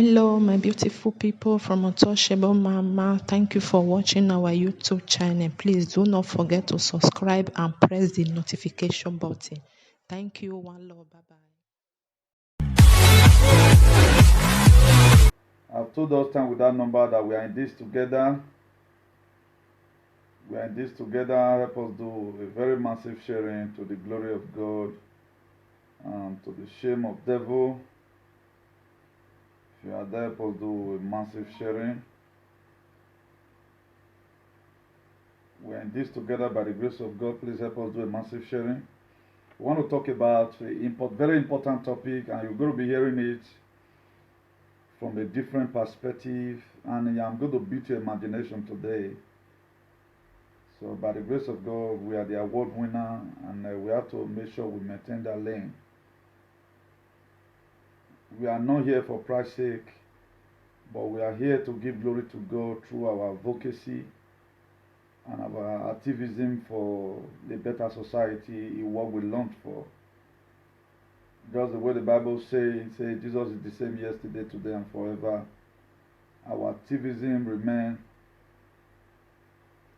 Hello, my beautiful people from Untouchable Mama. Thank you for watching our YouTube channel. Please do not forget to subscribe and press the notification button. Thank you. One love. Bye bye. I've told us time with that number that we are in this together. We are in this together. Help us do a very massive sharing to the glory of God and to the shame of devil. If you are there, help us do a massive sharing. We are in this together by the grace of God. Please help us do a massive sharing. We want to talk about a very important topic, and you're going to be hearing it from a different perspective, and I'm going to beat your imagination today. So by the grace of God, we are the award winner, and we have to make sure we maintain that lane. We are not here for price sake, but we are here to give glory to God through our advocacy and our activism for a better society in what we long for. Just the way the Bible says, Jesus is the same yesterday, today, and forever. Our activism remain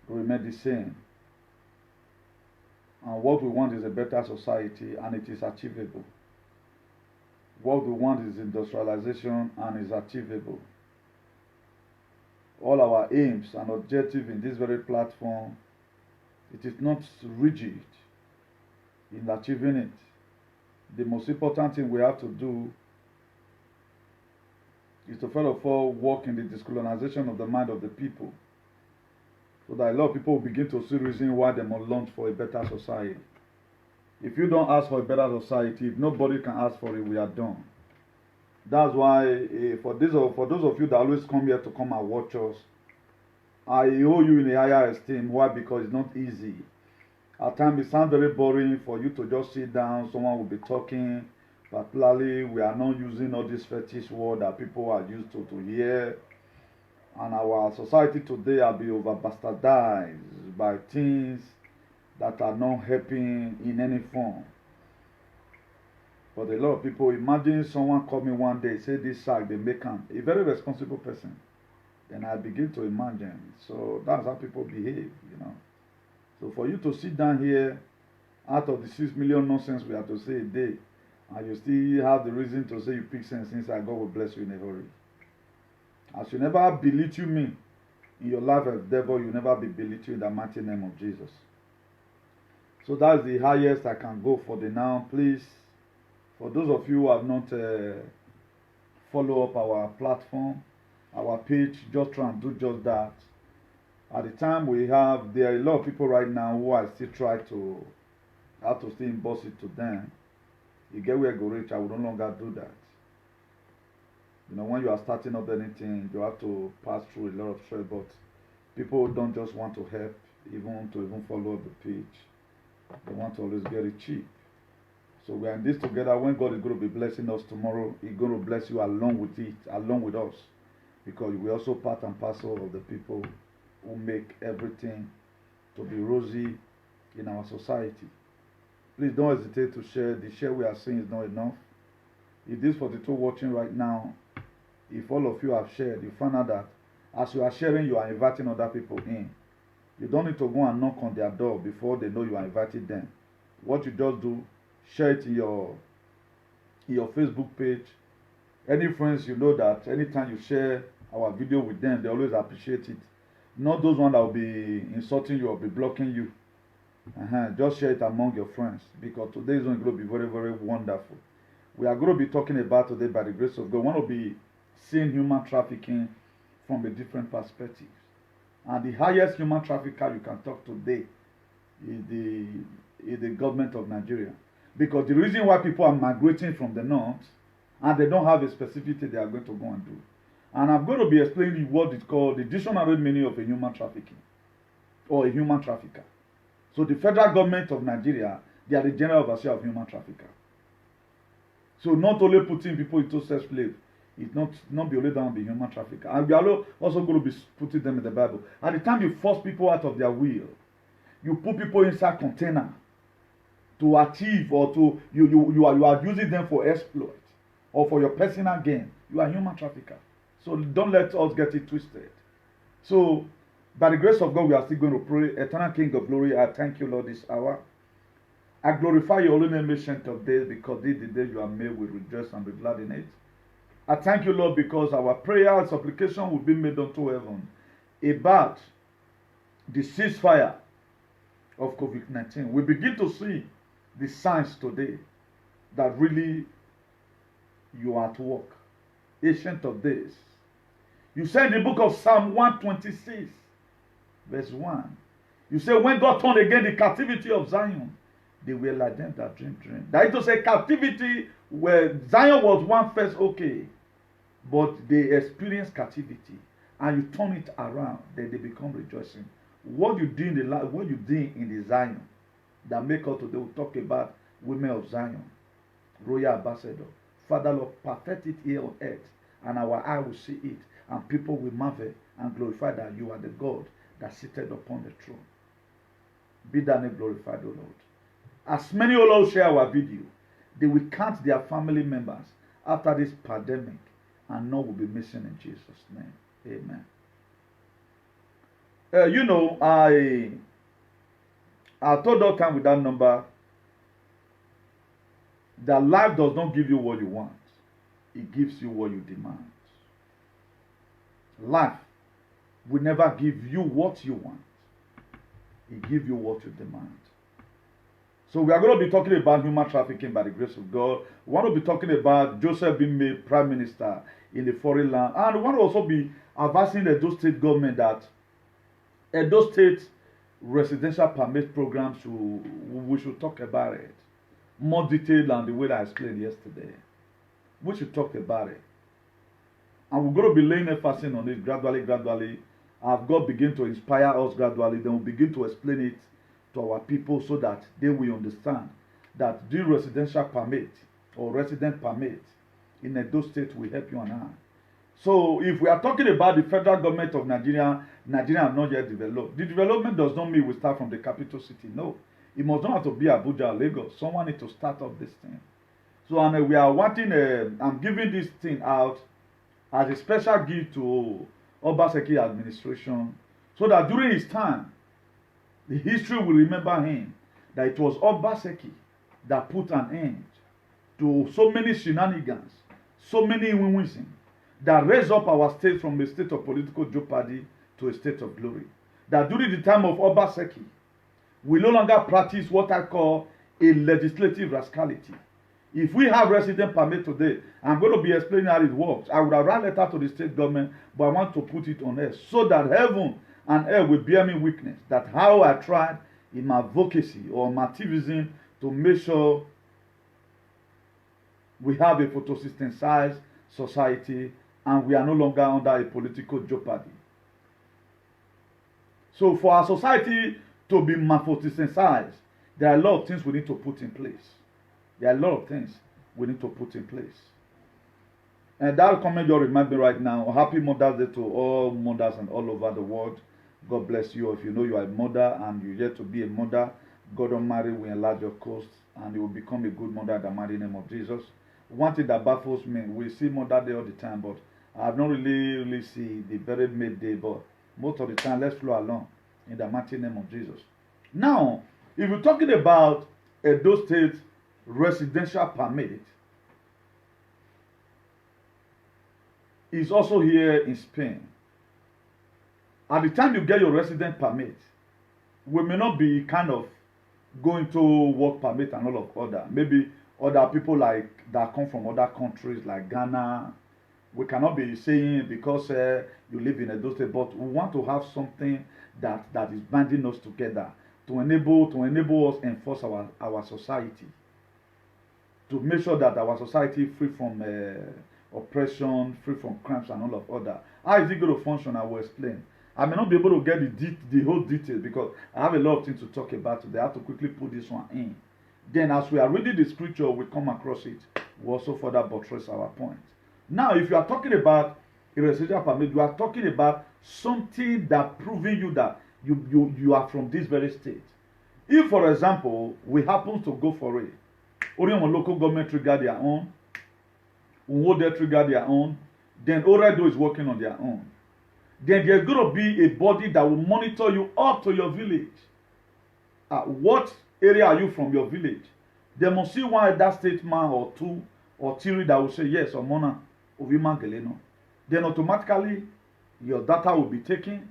the same. And what we want is a better society, and it is achievable. What we want is industrialization, and is achievable. All our aims and objectives in this very platform, it is not rigid in achieving it. The most important thing we have to do is to first of all work in the decolonization of the mind of the people, so that a lot of people will begin to see reason why they must launch for a better society. If you don't ask for a better society, if nobody can ask for it, we are done. That's why for those of you that always come here to come and watch us, I owe you in a higher esteem. Why? Because it's not easy. At times it sounds very boring for you to just sit down, someone will be talking. Particularly, we are not using all this fetish word that people are used to hear. And our society today has been over bastardized by things that are not helping in any form. But a lot of people, imagine someone coming one day, say this sack, they make him a very responsible person. Then I begin to imagine. So that's how people behave, So for you to sit down here, out of the 6 million nonsense we have to say a day, and you still have the reason to say you pick sense inside, God will bless you in a hurry. As you never belittle me in your life as devil, you never be belittled in the mighty name of Jesus. So that's the highest I can go for the now. Please, for those of you who have not followed up our platform, our page, just try and do just that. At the time there are a lot of people right now who I still try to have to still emboss it to them. You get where I go reach, I will no longer do that. When you are starting up anything, you have to pass through a lot of stress, but people don't just want to help, even follow up the page. They want to always get it cheap. So we are in this together. When God is going to be blessing us tomorrow, He's going to bless you along with it, along with us. Because we also part and parcel of the people who make everything to be rosy in our society. Please don't hesitate to share. The share we are seeing is not enough. If this 42 watching right now, if all of you have shared, you find out that as you are sharing, you are inviting other people in. You don't need to go and knock on their door before they know you are inviting them. What you just do, share it in your Facebook page. Any friends you know that anytime you share our video with them, they always appreciate it. Not those ones that will be insulting you or be blocking you. Just share it among your friends, because today is going to be very, very wonderful. We are going to be talking about today, by the grace of God, we want to be seeing human trafficking from a different perspective. And the highest human trafficker you can talk today is the government of Nigeria. Because the reason why people are migrating from the north, and they don't have a specific thing they are going to go and do. And I'm going to be explaining what is called the dictionary meaning of a human trafficking, or a human trafficker. So the federal government of Nigeria, they are the general overseer of human trafficker. So not only putting people into sex slave, it's not be only down the human trafficker. And we are also going to be putting them in the Bible. At the time you force people out of their will, you put people inside container to achieve, or to you are using them for exploit. or for your personal gain, you are a human trafficker. So don't let us get it twisted. So, by the grace of God, we are still going to pray. Eternal King of Glory, I thank you, Lord, this hour. I glorify your holy name, ancient of days, because this is the day you are made, we rejoice and be glad in it. I thank you, Lord, because our prayer and supplication will be made unto heaven about the ceasefire of COVID-19. We begin to see the signs today that really you are at work. Ancient of days. You said in the book of Psalm 126, verse 1, you say, when God turned again the captivity of Zion, they were like them that dream. That is to say, captivity where Zion was one first okay, but they experienced captivity, and you turn it around, then they become rejoicing. What you did in the Zion that make us today, we talk about women of Zion, royal ambassador. Father Lord, perfect it here on earth, and our eye will see it, and people will marvel and glorify that you are the God that seated upon the throne. Be thy name glorified, O Lord. As many, O Lord, share our video, they will count their family members after this pandemic, and none will be missing in Jesus' name. Amen. I told all time with that number that life does not give you what you want. It gives you what you demand. Life will never give you what you want. It gives you what you demand. So we are going to be talking about human trafficking by the grace of God. We want to be talking about Joseph being made prime minister in the foreign land. And we want to also be advising the Edo State government that Edo State residential permit programs, we should talk about it. More detailed than the way that I explained yesterday. We should talk about it. And we're going to be laying emphasis on it gradually. As God begin to inspire us gradually, then we'll begin to explain it to our people so that they will understand that the residential permit or resident permit in Edo State will help you and I. So if we are talking about the federal government of Nigeria has not yet developed. The development does not mean we start from the capital city. No. It must not have to be Abuja or Lagos. Someone needs to start up this thing. So and we are wanting, I'm giving this thing out as a special gift to Obaseki administration so that during his time, the history will remember him that it was Obaseki that put an end to so many shenanigans, so many win-wins that raised up our state from a state of political jeopardy to a state of glory. That during the time of Obaseki, we no longer practice what I call a legislative rascality. If we have resident permit today, I'm going to be explaining how it works. I would have written a letter to the state government, but I want to put it on air so that heaven and earth will bear me witness that how I tried in my advocacy or my activism to make sure we have a photosynthesized society and we are no longer under a political jeopardy. So for our society to be photosynthesized, there are a lot of things we need to put in place. There are a lot of things we need to put in place. And that comment just remind me right now, happy Mother's Day to all mothers and all over the world. God bless you. If you know you are a mother and you yet to be a mother, God Almighty will enlarge your coast and you will become a good mother in the mighty name of Jesus. One thing that baffles me, we see Mother's Day all the time, but I have not really see the very midday, but most of the time, let's flow along in the mighty name of Jesus. Now, if you're talking about Edo State residential permit, is also here in Spain. At the time you get your resident permit, we may not be kind of going to work permit and all of other. Maybe other people like that come from other countries like Ghana. We cannot be saying because you live in Edo State, but we want to have something that is binding us together to enable us enforce our society, to make sure that our society is free from oppression, free from crimes and all of other. How is it going to function? I will explain. I may not be able to get the whole details because I have a lot of things to talk about today. I have to quickly put this one in. Then as we are reading the scripture, we come across it. We also further buttress our point. Now, if you are talking about a residential permit, you are talking about something that proving you that you are from this very state. If, for example, we happen to go for it, only on local government trigger their own, Unwode trigger their own. Then Oredo is working on their own. Then there's going to be a body that will monitor you up to your village. What area are you from your village? They must see one that statement or two or three that will say yes or mona ovima geleno. Then automatically your data will be taken.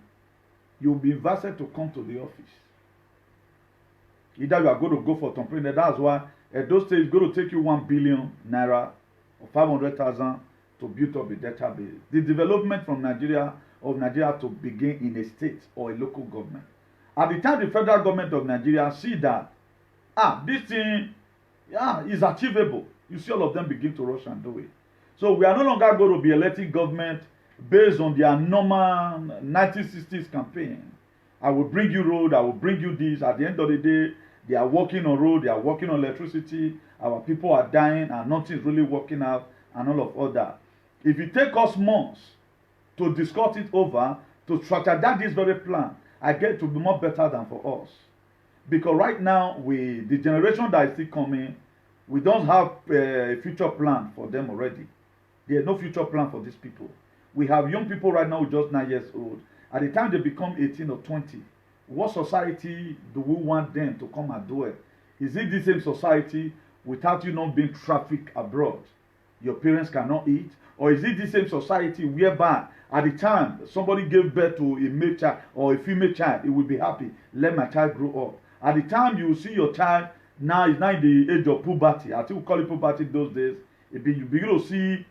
You'll be invited to come to the office. Either you are going to go for temporary. That's why at those states it's going to take you 1 billion naira or 500,000 to build up a database. The development from Nigeria to begin in a state or a local government. At the time the federal government of Nigeria see that this thing is achievable, you see all of them begin to rush and do it. So we are no longer going to be electing government based on their normal 1960s campaign. I will bring you road, I will bring you this. At the end of the day, they are working on road, they are working on electricity, our people are dying and nothing is really working out and all of that. If it takes us months to discuss it over, to strategize this very plan, I get to be more better than for us. Because right now, the generation that is still coming, we don't have a future plan for them already. There is no future plan for these people. We have young people right now who are just 9 years old. At the time they become 18 or 20, what society do we want them to come and do it? Is it the same society without you not being trafficked abroad? Your parents cannot eat? Or is it the same society whereby at the time somebody gave birth to a male child or a female child, it will be happy, let my child grow up. At the time you see your child now is now in the age of puberty. I think we call it puberty those days. You begin to see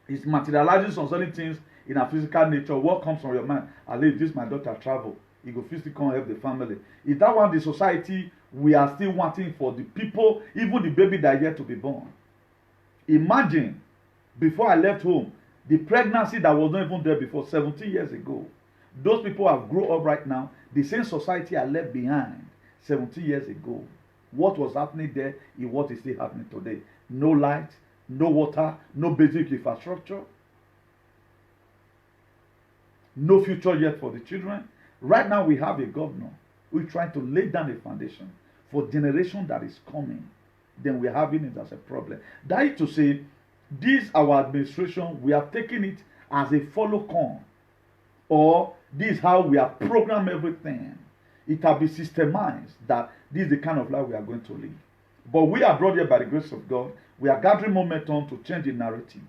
it's materializing on certain things in a physical nature. What comes from your mind? I leave this my daughter travel. He go physically come help the family. Is that one the society we are still wanting for the people, even the baby that are yet to be born? Imagine before I left home, the pregnancy that was not even there before 17 years ago. Those people have grown up right now. The same society I left behind 17 years ago. What was happening there is what is still happening today. No light, no water, no basic infrastructure, no future yet for the children. Right now we have a governor who is trying to lay down a foundation for generation that is coming. Then we are having it as a problem. That is to say, this our administration, we are taking it as a follow-on, or this is how we have programmed everything. It has been systemized that this is the kind of life we are going to live. But we are brought here by the grace of God. We are gathering momentum to change the narrative.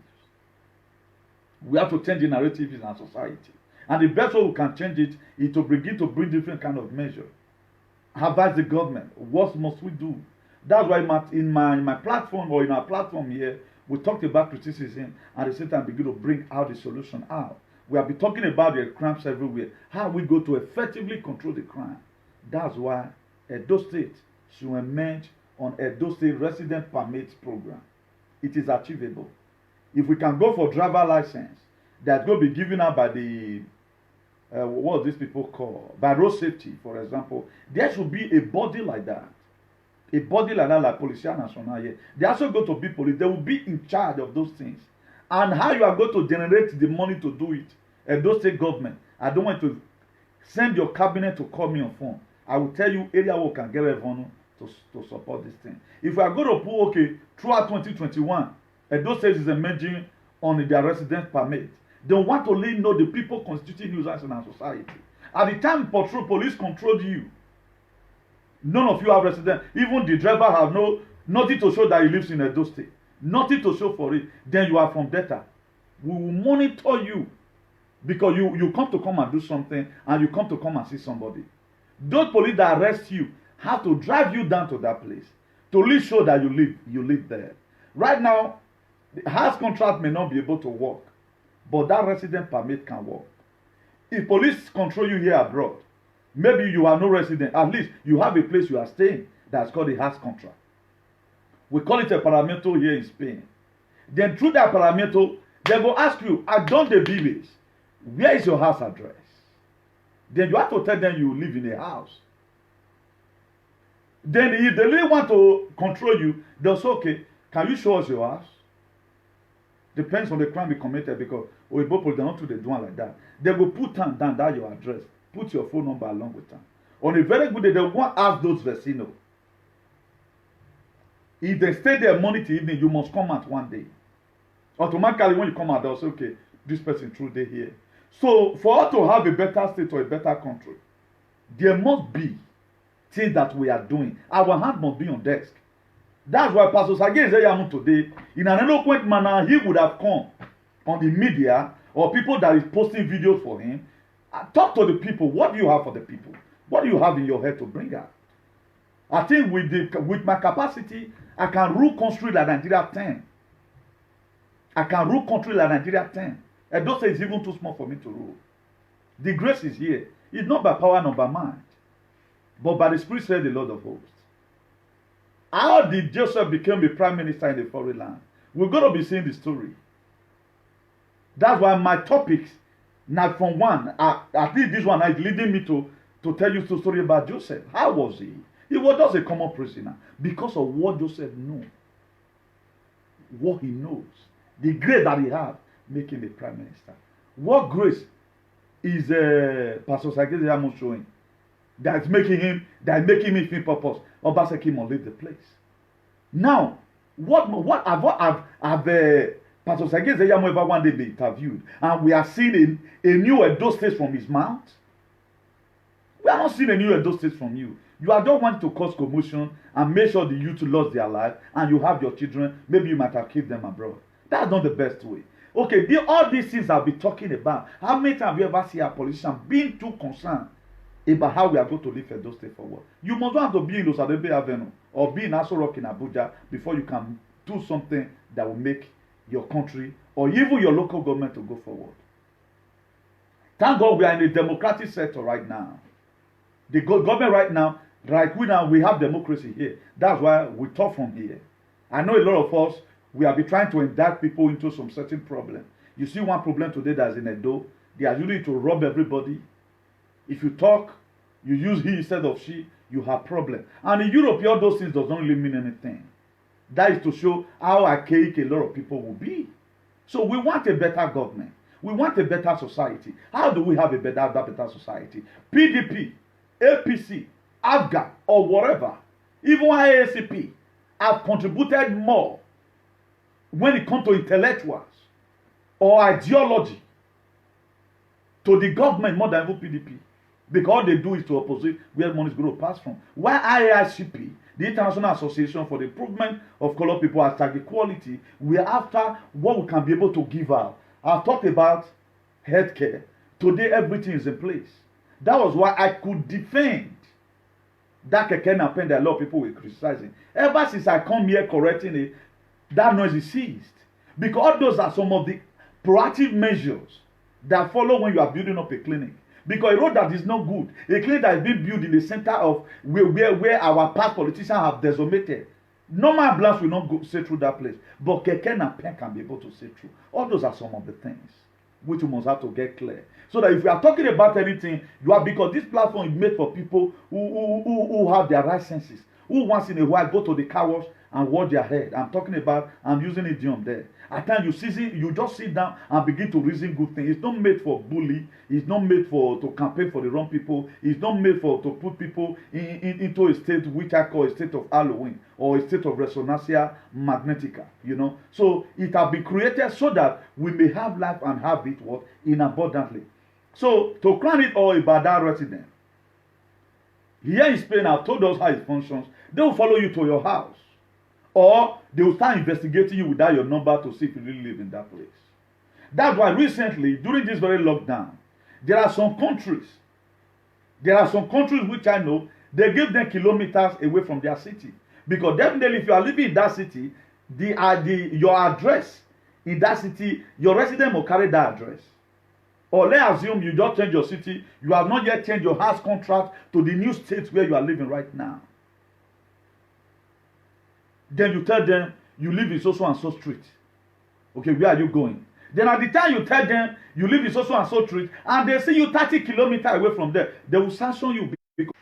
We have to change the narrative in our society. And the best way we can change it is to begin to bring different kind of measure. Advise the government. What must we do? That's why in my platform or in our platform here, we talked about criticism and at the same time begin to bring out the solution out. We have been talking about the crimes everywhere. How we go to effectively control the crime. That's why Edo State should emerge on Edo State Resident Permit Program. It is achievable. If we can go for driver license, that's going to be given out by the what these people call by road safety, for example. There should be a body like that. A body like that, like Policia Nationale here. They also go to be police. They will be in charge of those things. And how you are going to generate the money to do it. And those state government, I don't want to send your cabinet to call me on phone. I will tell you area where we can get revenue to support this thing. If we are going to put, okay, throughout 2021, and those states is emerging on their residence permit, they want to let know the people constituting nuisance in our society. At the time patrol police controlled you, none of you have residence. Even the driver have nothing to show that he lives in Edo State. Nothing to show for it. Then you are from data. We will monitor you because you come and do something and you come and see somebody. Those police that arrest you have to drive you down to that place to really show that you live there. Right now, the house contract may not be able to work, but that resident permit can work. If police control you here abroad, maybe you are no resident, at least you have a place you are staying that's called a house contract. We call it a paramento here in Spain. Then through that paramento, they will ask you, I done the BBs. Where is your house address? Then you have to tell them you live in a house. Then if they really want to control you, they'll say, okay, can you show us your house? Depends on the crime you committed because Oyibo police, they don't do the one like that. They will put down that your address. Put your phone number along with them. On a very good day, they won't ask those vecinos. If they stay there morning to evening, you must come out one day. Automatically, when you come out, they'll say, okay, this person through they here. So for us to have a better state or a better country, there must be things that we are doing. Our hand must be on desk. That's why Pastor Sergei Zeyamu today, in an eloquent manner, he would have come on the media or people that is posting videos for him. Talk to the people. What do you have for the people? What do you have in your head to bring out? I think with my capacity, I can rule country like Nigeria 10. I can rule country like Nigeria 10. And don't say it's even too small for me to rule. The grace is here. It's not by power nor by mind, but by the Spirit, said the Lord of hosts. How did Joseph become a prime minister in a foreign land? We're going to be seeing the story. That's why my topics, now from one, at least this one is leading me to tell you the story about Joseph. How was he? He was just a common prisoner because of what Joseph knew, what he knows, the grace that he had, making him a prime minister. What grace is Pastor Sergei Zeyamu showing? That's making him feel purpose. Obaseki must leave the place. Now, what have Pastor Sergei Zeyamu ever one day been interviewed, and we are seeing a new Edo State from his mouth? We are not seeing a new Edo State from you. You are just wanting to cause commotion and make sure the youth lost their life, and you have your children. Maybe you might have kept them abroad. That's not the best way. Okay, all these things I'll be talking about. How many times have you ever seen a politician being too concerned about how we are going to live Edo State forward? You must want to be in Osadebe Avenue or be in Aso Rock in Abuja before you can do something that will make your country or even your local government to go forward. Thank God we are in a democratic sector right now. The government right now, we have democracy here. That's why we talk from here. I know a lot of us, we have been trying to indict people into some certain problem. You see one problem today that's in Edo, they are usually to rob everybody. If you talk, you use he instead of she, you have problem. And in Europe, all those things does not really mean anything. That is to show how archaic a lot of people will be. So we want a better government. We want a better society. How do we have a better society? PDP, APC, AFGA, or whatever, even IACP, have contributed more when it comes to intellectuals or ideology to the government more than even PDP. Because all they do is to oppose where money is going to pass from. While IACP, the International Association for the Improvement of Colored People, hashtag equality, we are after what we can be able to give out. I've talked about healthcare. Today, everything is in place. That was why I could defend that Keke Napen that a lot of people were criticizing. Ever since I come here correcting it, that noise is ceased. Because those are some of the proactive measures that follow when you are building up a clinic. Because a road that is not good, a clinic that is being built in the center of where our past politicians have decimated. Normal ambulance will not go say through that place. But Keke Napen can be able to say through. All those are some of the things which we must have to get clear. So that if we are talking about anything, you are, because this platform is made for people who have their right senses, who once in a while go to the car wash and wash their head. I'm using idiom there. At times you just sit down and begin to reason good things. It's not made for bully. It's not made to campaign for the wrong people. It's not made to put people into a state which I call a state of Halloween or a state of resonancia magnetica. So it has been created so that we may have life and have it in abundantly. So to crown it all, about that resident here in Spain, I've told us how it functions. They will follow you to your house. Or they will start investigating you without your number to see if you really live in that place. That's why recently, during this very lockdown, there are some countries which I know, they give them kilometers away from their city. Because definitely if you are living in that city, your address in that city, your resident will carry that address. Or let's assume you just change your city, you have not yet changed your house contract to the new state where you are living right now. Then you tell them you live in so and so street. Okay, where are you going? Then at the time you tell them you live in so and so street, and they see you 30 kilometers away from there, they will sanction you because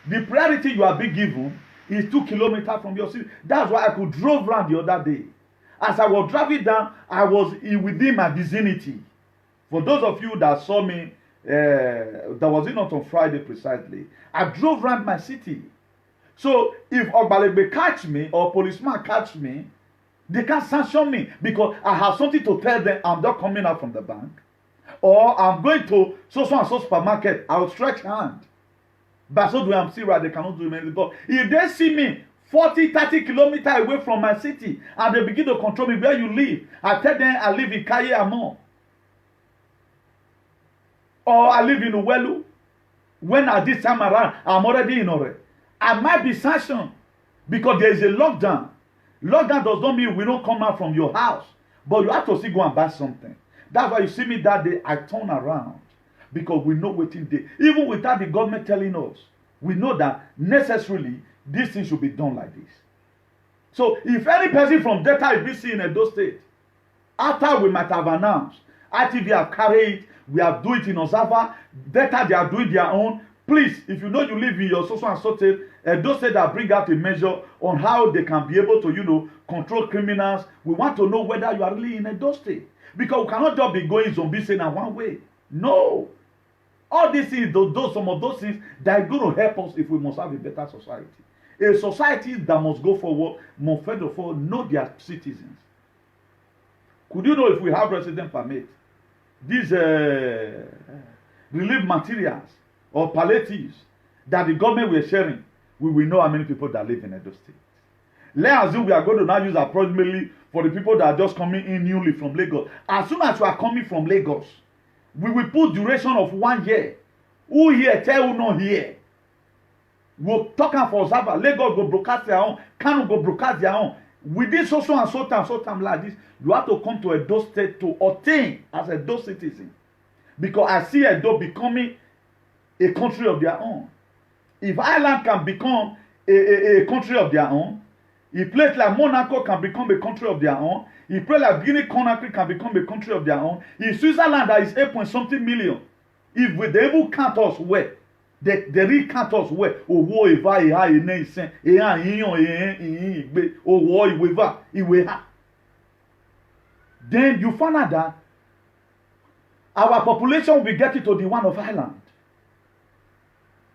the priority you are being given is 2 kilometers from your city. That's why I could drive around the other day. As I was driving down, I was within my vicinity. For those of you that saw me, that was not on Friday precisely, I drove around my city. So if Ogbalebe catch me or policeman catch me, They can't sanction me because I have something to tell them. I'm not coming out from the bank. Or I'm going to so and so supermarket. I'll stretch hand. But so do I'm still right. They cannot do anything. But if they see me 40, 30 kilometers away from my city and they begin to control me where you live, I tell them I live in Kaye Amon. Or I live in Uwelu. When at this time around, I'm already in Ore. I might be sanctioned because there is a lockdown. Lockdown does not mean we don't come out from your house. But you have to still go and buy something. That's why you see me that day, I turn around. Because we know what it is. Even without the government telling us, we know that necessarily this thing should be done like this. So if any person from Delta is in Edo State, after we might have announced, ITV have carried it, we have do it in Osava, Delta they are doing their own. Please, if you know you live in your social and so state, Edo State that bring out a measure on how they can be able to, control criminals. We want to know whether you are really in Edo State. Because we cannot just be going zombie saying in one way. No. All these things, some of those things, that are going to help us if we must have a better society. A society that must go forward, must first of all know their citizens. Could you know if we have resident permit, these relief materials or palliatives that the government were sharing, we will know how many people that live in Edo State. Let's assume we are going to now use approximately for the people that are just coming in newly from Lagos. As soon as you are coming from Lagos, we will put duration of 1 year. Who here tell who not here? We'll talk for Zaba. Lagos go broadcast their own. Kano go broadcast their own. With this social and so time like this, you have to come to Edo State to obtain as a Edo citizen. Because I see Edo becoming a country of their own. If Ireland can become a country of their own, a place like Monaco can become a country of their own, a place like Guinea-Conakry can become a country of their own, in Switzerland that is 8 point something million, if they even count us well, they really count us well, owó ìfà ìhà ìní ìsìn ìhà ìyàn ìhìn ìgbé owó ìwéfà ìwéhà. Then you find out that our population will get it to the one of Ireland.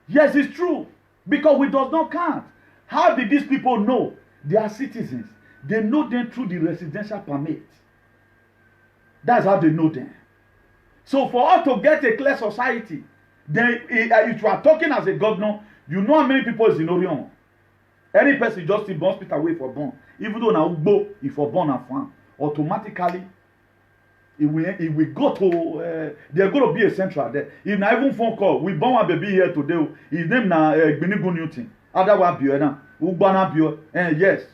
Yes, it's true. Because we does not count. How did these people know they are citizens? They know them through the residential permit. That's how they know them. So for us to get a clear society, then if you are talking as a governor, you know how many people is in Orion. Any person just in hospital away for born. Even though now Ugbo, if for born and farm, automatically it will go to there's going to be a central there. If na even phone call, we born one baby here today. His name na Gbinigun Newton. Other one bio na Ugbana bio. Yes.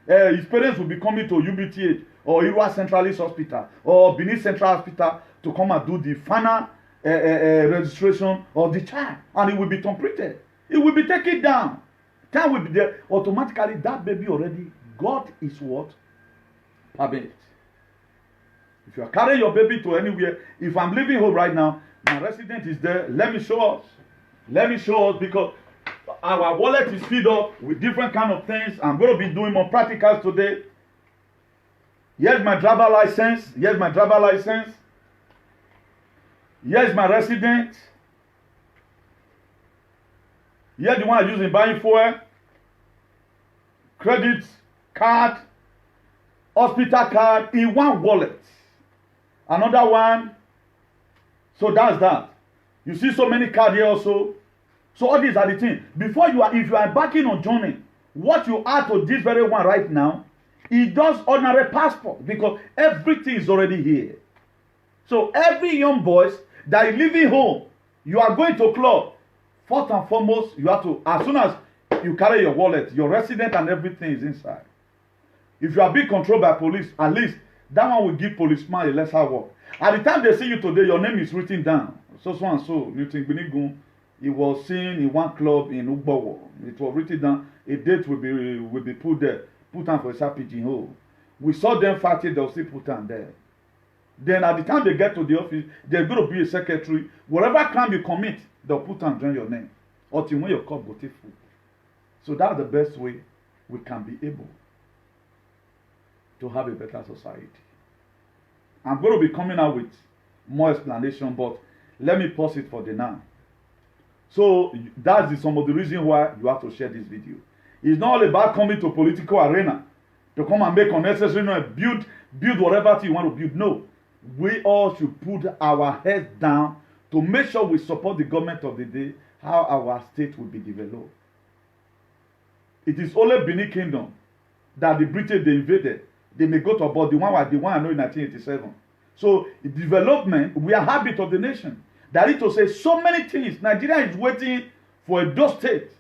His parents will be coming to UBTH or Irua Centralist Hospital or Benin Central Hospital to come and do the final registration of the child, and it will be completed. It will be taken down. Time will be there. Automatically, that baby already got his what? Permit. If you are carrying your baby to anywhere, if I'm leaving home right now, my resident is there. Let me show us. Let me show us because our wallet is filled up with different kind of things. I'm going to be doing more practicals today. Here's my driver license. Here's my driver license. Here's my resident. Here's the one I use in buying fuel. Credit card. Hospital card in one wallet. Another one. So that's that. You see so many cards here also. So all these are the things. Before you are, if you are embarking on journey, what you add to this very one right now, it does ordinary passport because everything is already here. So every young boys that is leaving home, you are going to club. First and foremost, you have to, as soon as you carry your wallet, your resident and everything is inside. If you are being controlled by police, at least that one will give policeman a lesser work. At the time they see you today, your name is written down. So and so, Newton Gbinigun. It was seen in one club in Ugbowo. It was written down. A date will be put there. Put on for a pigeon hole. We saw them fighting. They'll still put on there. Then at the time they get to the office, there's going to be a secretary. Whatever crime you commit, they'll put on join your name. Until when your cup go take full. So that's the best way we can be able to have a better society. I'm going to be coming out with more explanation, but let me pause it for the now. So that's some of the reason why you have to share this video. It's not all about coming to political arena to come and make unnecessary noise, build whatever thing you want to build. No. We all should put our heads down to make sure we support the government of the day, how our state will be developed. It is only Benin Kingdom that the British they invaded. They may go to about the one I know in 1987. So the development, we are habit of the nation. That is to say, so many things. Nigeria is waiting for a those state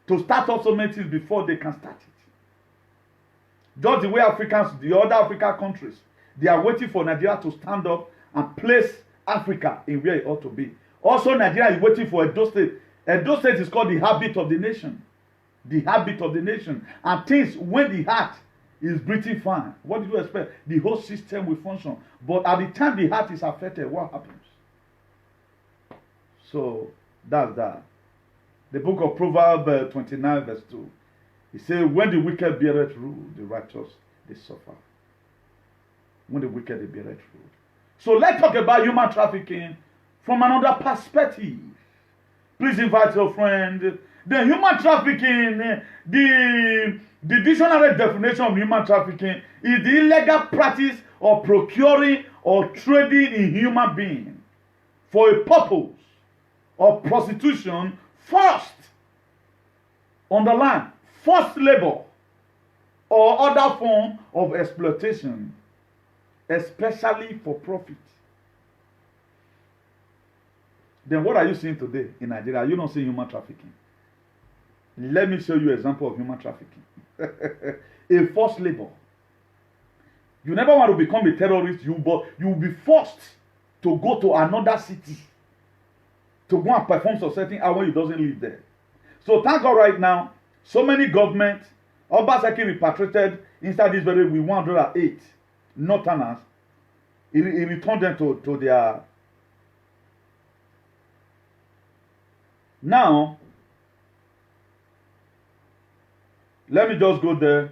to start up so many things before they can start it. Just the way Africans, the other African countries, they are waiting for Nigeria to stand up and place Africa in where it ought to be. Also, Nigeria is waiting for Edo State. Edo State is called the habit of the nation. The habit of the nation. And things, when the heart is breathing fine, what do you expect? The whole system will function. But at the time the heart is affected, what happens? So, that's that. The book of Proverbs 29 verse 2. It says, when the wicked beareth rule, the righteous, they suffer. When the wicked they beareth rule. So let's talk about human trafficking from another perspective. Please invite your friend. The human trafficking, the dictionary definition of human trafficking is the illegal practice of procuring or trading in human beings for a purpose of prostitution, forced, underline, forced labor, or other form of exploitation, especially for profit. Then what are you seeing today in Nigeria? You don't see human trafficking. Let me show you an example of human trafficking. A forced labor. You never want to become a terrorist, but you will be forced to go to another city to go and perform some certain hour when you doesn't live there. So thank God right now, so many governments, Obaseki repatriated inside this very with 108 northerners. He returned them to their. Now, let me just go there.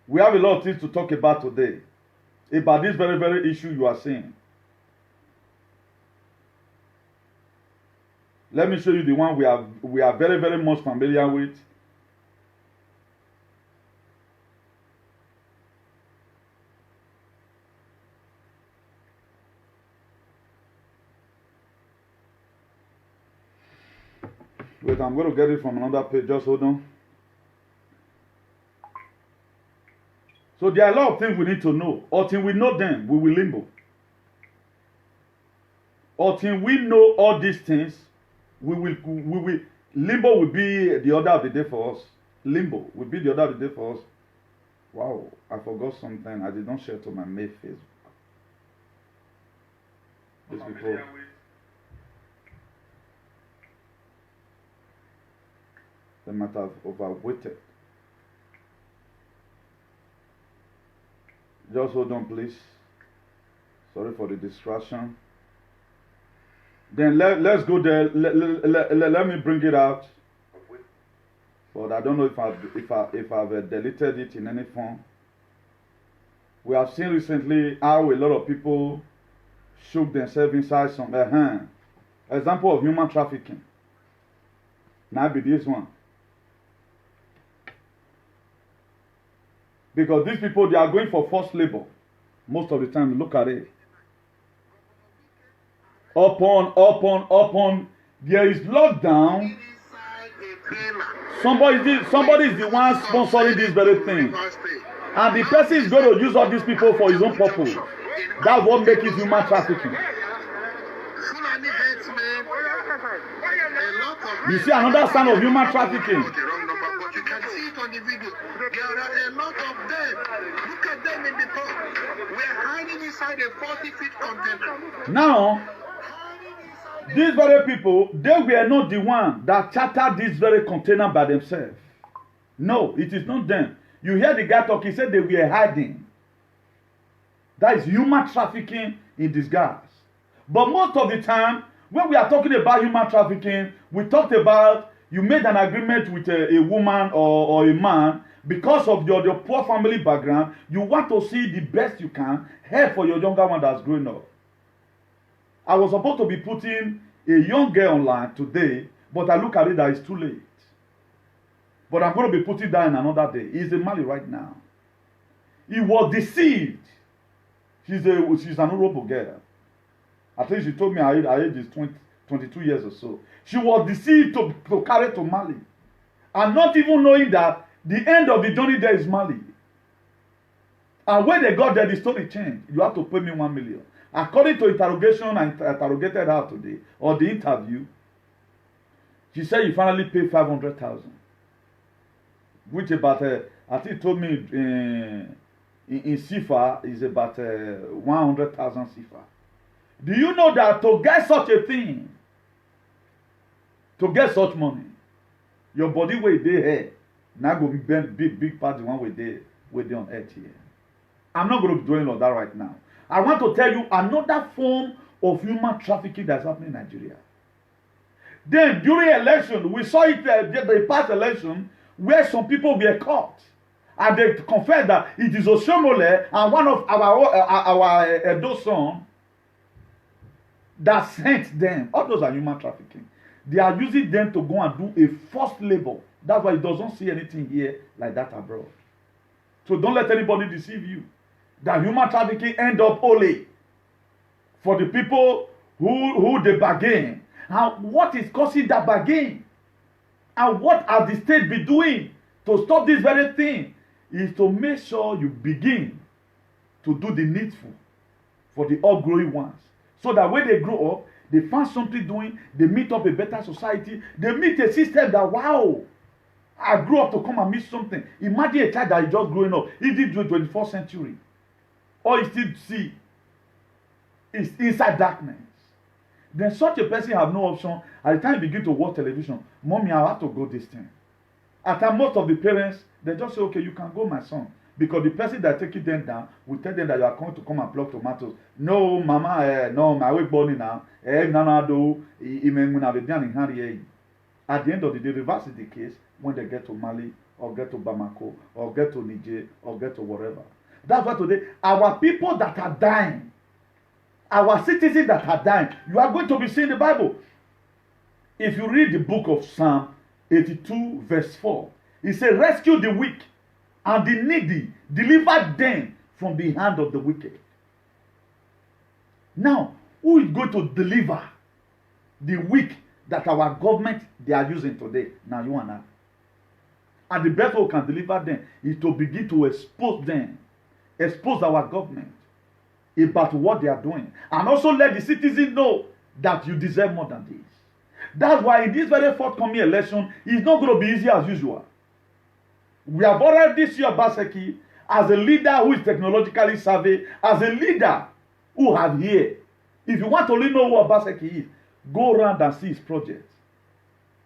We have a lot of things to talk about today. About this very, very issue you are seeing. Let me show you the one we are very, very much familiar with. Wait, I'm going to get it from another page. Just hold on. So there are a lot of things we need to know. Until we know them, we will limbo. Until we know all these things, we will limbo will be the order of the day for us. Limbo will be the order of the day for us. Wow, I forgot something. I did not share to my mail Facebook. These people. They might have overweighted. Just hold on, please. Sorry for the distraction. Then let's go there. Let me bring it out. But I don't know if I've deleted it in any form. We have seen recently how a lot of people shook themselves inside some example of human trafficking. Now be this one. Because these people, they are going for forced labor. Most of the time, look at it. Upon. There is lockdown. Somebody is the one sponsoring this very thing. And the person is going to use all these people for his own purpose. That's what makes it human trafficking. You see another sign of human trafficking. On the video, there are a lot of them. Look at them in the top. We're hiding inside a 40-feet container. Now, these very people, they were not the one that chartered this very container by themselves. No, it is not them. You hear the guy talk, he said they were hiding. That is human trafficking in disguise. But most of the time, when we are talking about human trafficking, we talked about you made an agreement with a woman or a man because of your poor family background. You want to see the best you can help for your younger one that's growing up. I was supposed to be putting a young girl online today, but I look at it that it's too late. But I'm going to be putting that in another day. He's in Mali right now. He was deceived. She's an Urobo girl. I think she told me her age is 22 years or so. She was deceived to carry to Mali. And not even knowing that the end of the journey there is Mali. And when they got there, the story changed. You have to pay me 1 million. According to interrogation, I interrogated her today, or the interview, she said you finally pay 500,000. Which about, I think told me in Sifa is about 100,000 Sifa. Do you know that to get such a thing, to get such money, your body way dey here, now go bend big part the one way they on earth here. I'm not going to be dwelling on that right now. I want to tell you another form of human trafficking that's happening in Nigeria. Then during election, we saw it the past election where some people were caught. And they confessed that it is Oshomole and one of our Edo sons that sent them. All those are human trafficking. They are using them to go and do a forced labor. That's why it doesn't see anything here like that abroad. So don't let anybody deceive you. That human trafficking end up only for the people who they bargain. And what is causing that bargain? And what are the state be doing to stop this very thing? Is to make sure you begin to do the needful for the outgrowing ones. So that when they grow up, they find something doing, they meet up a better society, they meet a system that, wow, I grew up to come and meet something. Imagine a child that is just growing up. He did do 21st century. Or he still see is inside darkness. Then such a person have no option. At the time you begin to watch television, mommy, I have to go this thing. At time most of the parents, they just say, okay, you can go, my son. Because the person that taking them down will tell them that you are going to come and pluck tomatoes. No, mama, no, my way born now. At the end of the day, reverse is the case when they get to Mali, or get to Bamako, or get to Niger, or get to whatever. That's why today, our people that are dying, our citizens that are dying, you are going to be seeing the Bible. If you read the book of Psalm 82, verse 4, it says, rescue the weak and the needy, deliver them from the hand of the wicked. Now, who is going to deliver the weak that our government they are using today? Now you and I. And the best way we can deliver them is to begin to expose them, expose our government about what they are doing, and also let the citizens know that you deserve more than this. That's why in this very forthcoming election, it's not going to be easy as usual. We have already seen Obaseki as a leader who is technologically savvy, as a leader who have here. If you want to really know who Obaseki is, go around and see his project.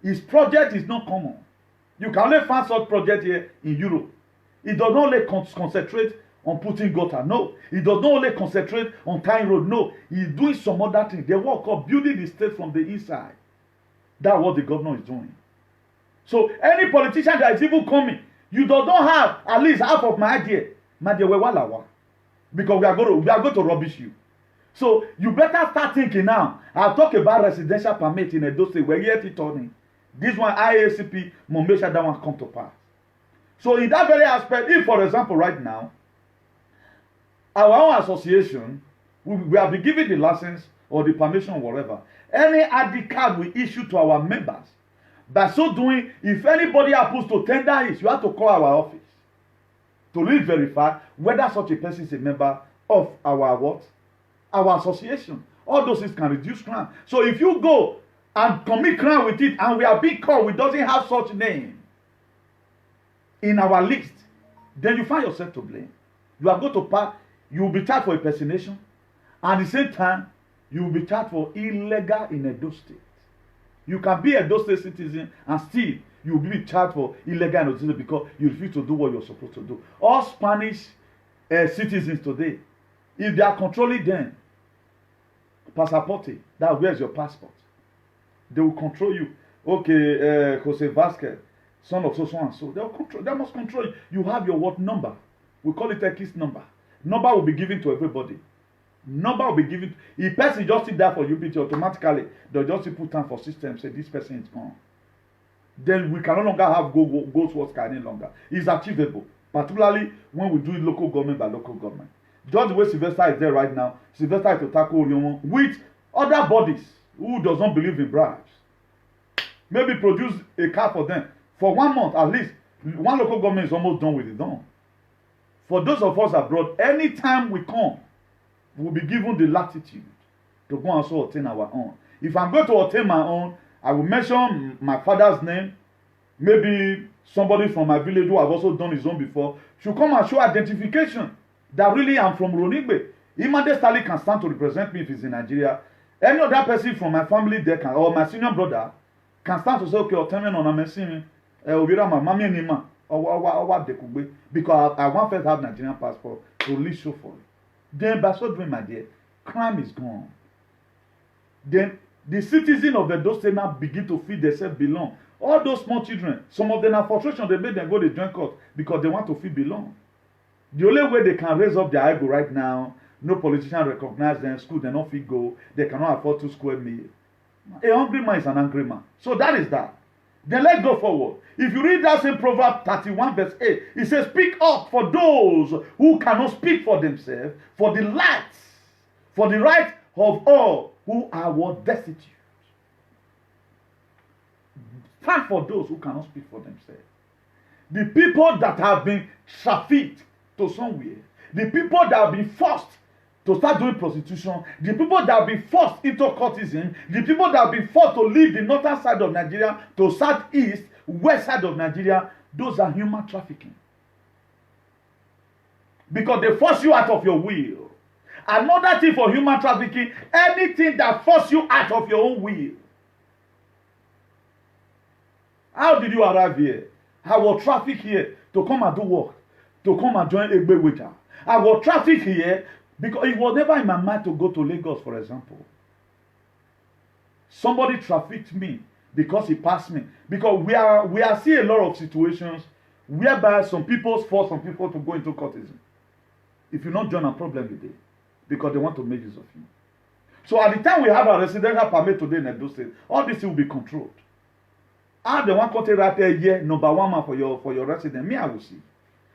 His project is not common. You can only find such project here in Europe. It does not only concentrate on putting gutter. No. It does not only concentrate on tying road. No. He's doing some other things. They work up building the state from the inside. That's what the governor is doing. So any politician that is even coming, you do not have at least half of my idea. Because we are going to rubbish you. So you better start thinking now. I'll talk about residential permit in Edo State. We're yet turning. This one, IACP, must make sure that one come to pass. So in that very aspect, if for example right now, our own association, we have been given the license or the permission or whatever, any ID card we issue to our members. By so doing, if anybody happens to tender it, you have to call our office to really verify whether such a person is a member of our what? Our association. All those things can reduce crime. So if you go and commit crime with it, and we are being called, we doesn't have such name in our list, then you find yourself to blame. You are going to pass, you will be charged for impersonation, and at the same time, you will be charged for illegal in Edo State. You can be a Edo State citizen and still you will be charged for illegal in Edo State because you refuse to do what you're supposed to do. All Spanish citizens today, if they are controlling them, passaporte, that where's your passport? They will control you. Okay, Jose Vasquez, son of so and so. They will control. They must control you. You have your what number? We call it a KISS number. Number will be given to everybody. Number will be given. If person just sit there for UPT automatically, they'll just put time for system. Say this person is gone. then we can no longer have go towards Sky any longer. It's achievable, particularly when we do it local government by local government. Just the way Sylvester is there right now, Sylvester is to tackle Oriomo with other bodies who does not believe in bribes. Maybe produce a car for them. For 1 month at least, one local government is almost done with it done. For those of us abroad, anytime we come, we'll be given the latitude to go and also obtain our own. If I'm going to obtain my own, I will mention my father's name. Maybe somebody from my village who have also done his own before should come and show identification that really I'm from Ronigbe. Imade Stanley can stand to represent me if he's in Nigeria. Any other person from my family there can, or my senior brother can stand to say, okay, I'll tell me on a message. Because I want first have Nigerian passport to at least show for it. Then by so doing, my dear, crime is gone. Then the citizens of the Edo State now begin to feel themselves belong. All those small children, some of them are frustration, they make them go to join court because they want to feel belong. The only way they can raise up their ego right now, no politician recognize them, school they not fit go, they cannot afford 2 square meal. A hungry man is an angry man. So that is that. Then let's go forward. If you read that same Proverbs 31 verse 8, it says, speak up for those who cannot speak for themselves, for the lights, for the right of all who are what destitute. Stand for those who cannot speak for themselves. The people that have been trafficked to somewhere, the people that have been forced to start doing prostitution, the people that have been forced into cultism, the people that have been forced to leave the northern side of Nigeria to southeast, west side of Nigeria, those are human trafficking. Because they force you out of your will. Another thing for human trafficking, anything that forces you out of your own will. How did you arrive here? I was trafficked here to come and do work, to come and join Egbe waiter. I was trafficked here because it was never in my mind to go to Lagos, for example. Somebody trafficked me because he passed me. Because we are seeing a lot of situations whereby some people force some people to go into courtism. If you not join a problem with it, because they want to make use of you. So at the time we have a residential permit today in Edo State, all this will be controlled. How the one country right there, yeah, number 1 man for your resident, me I will see.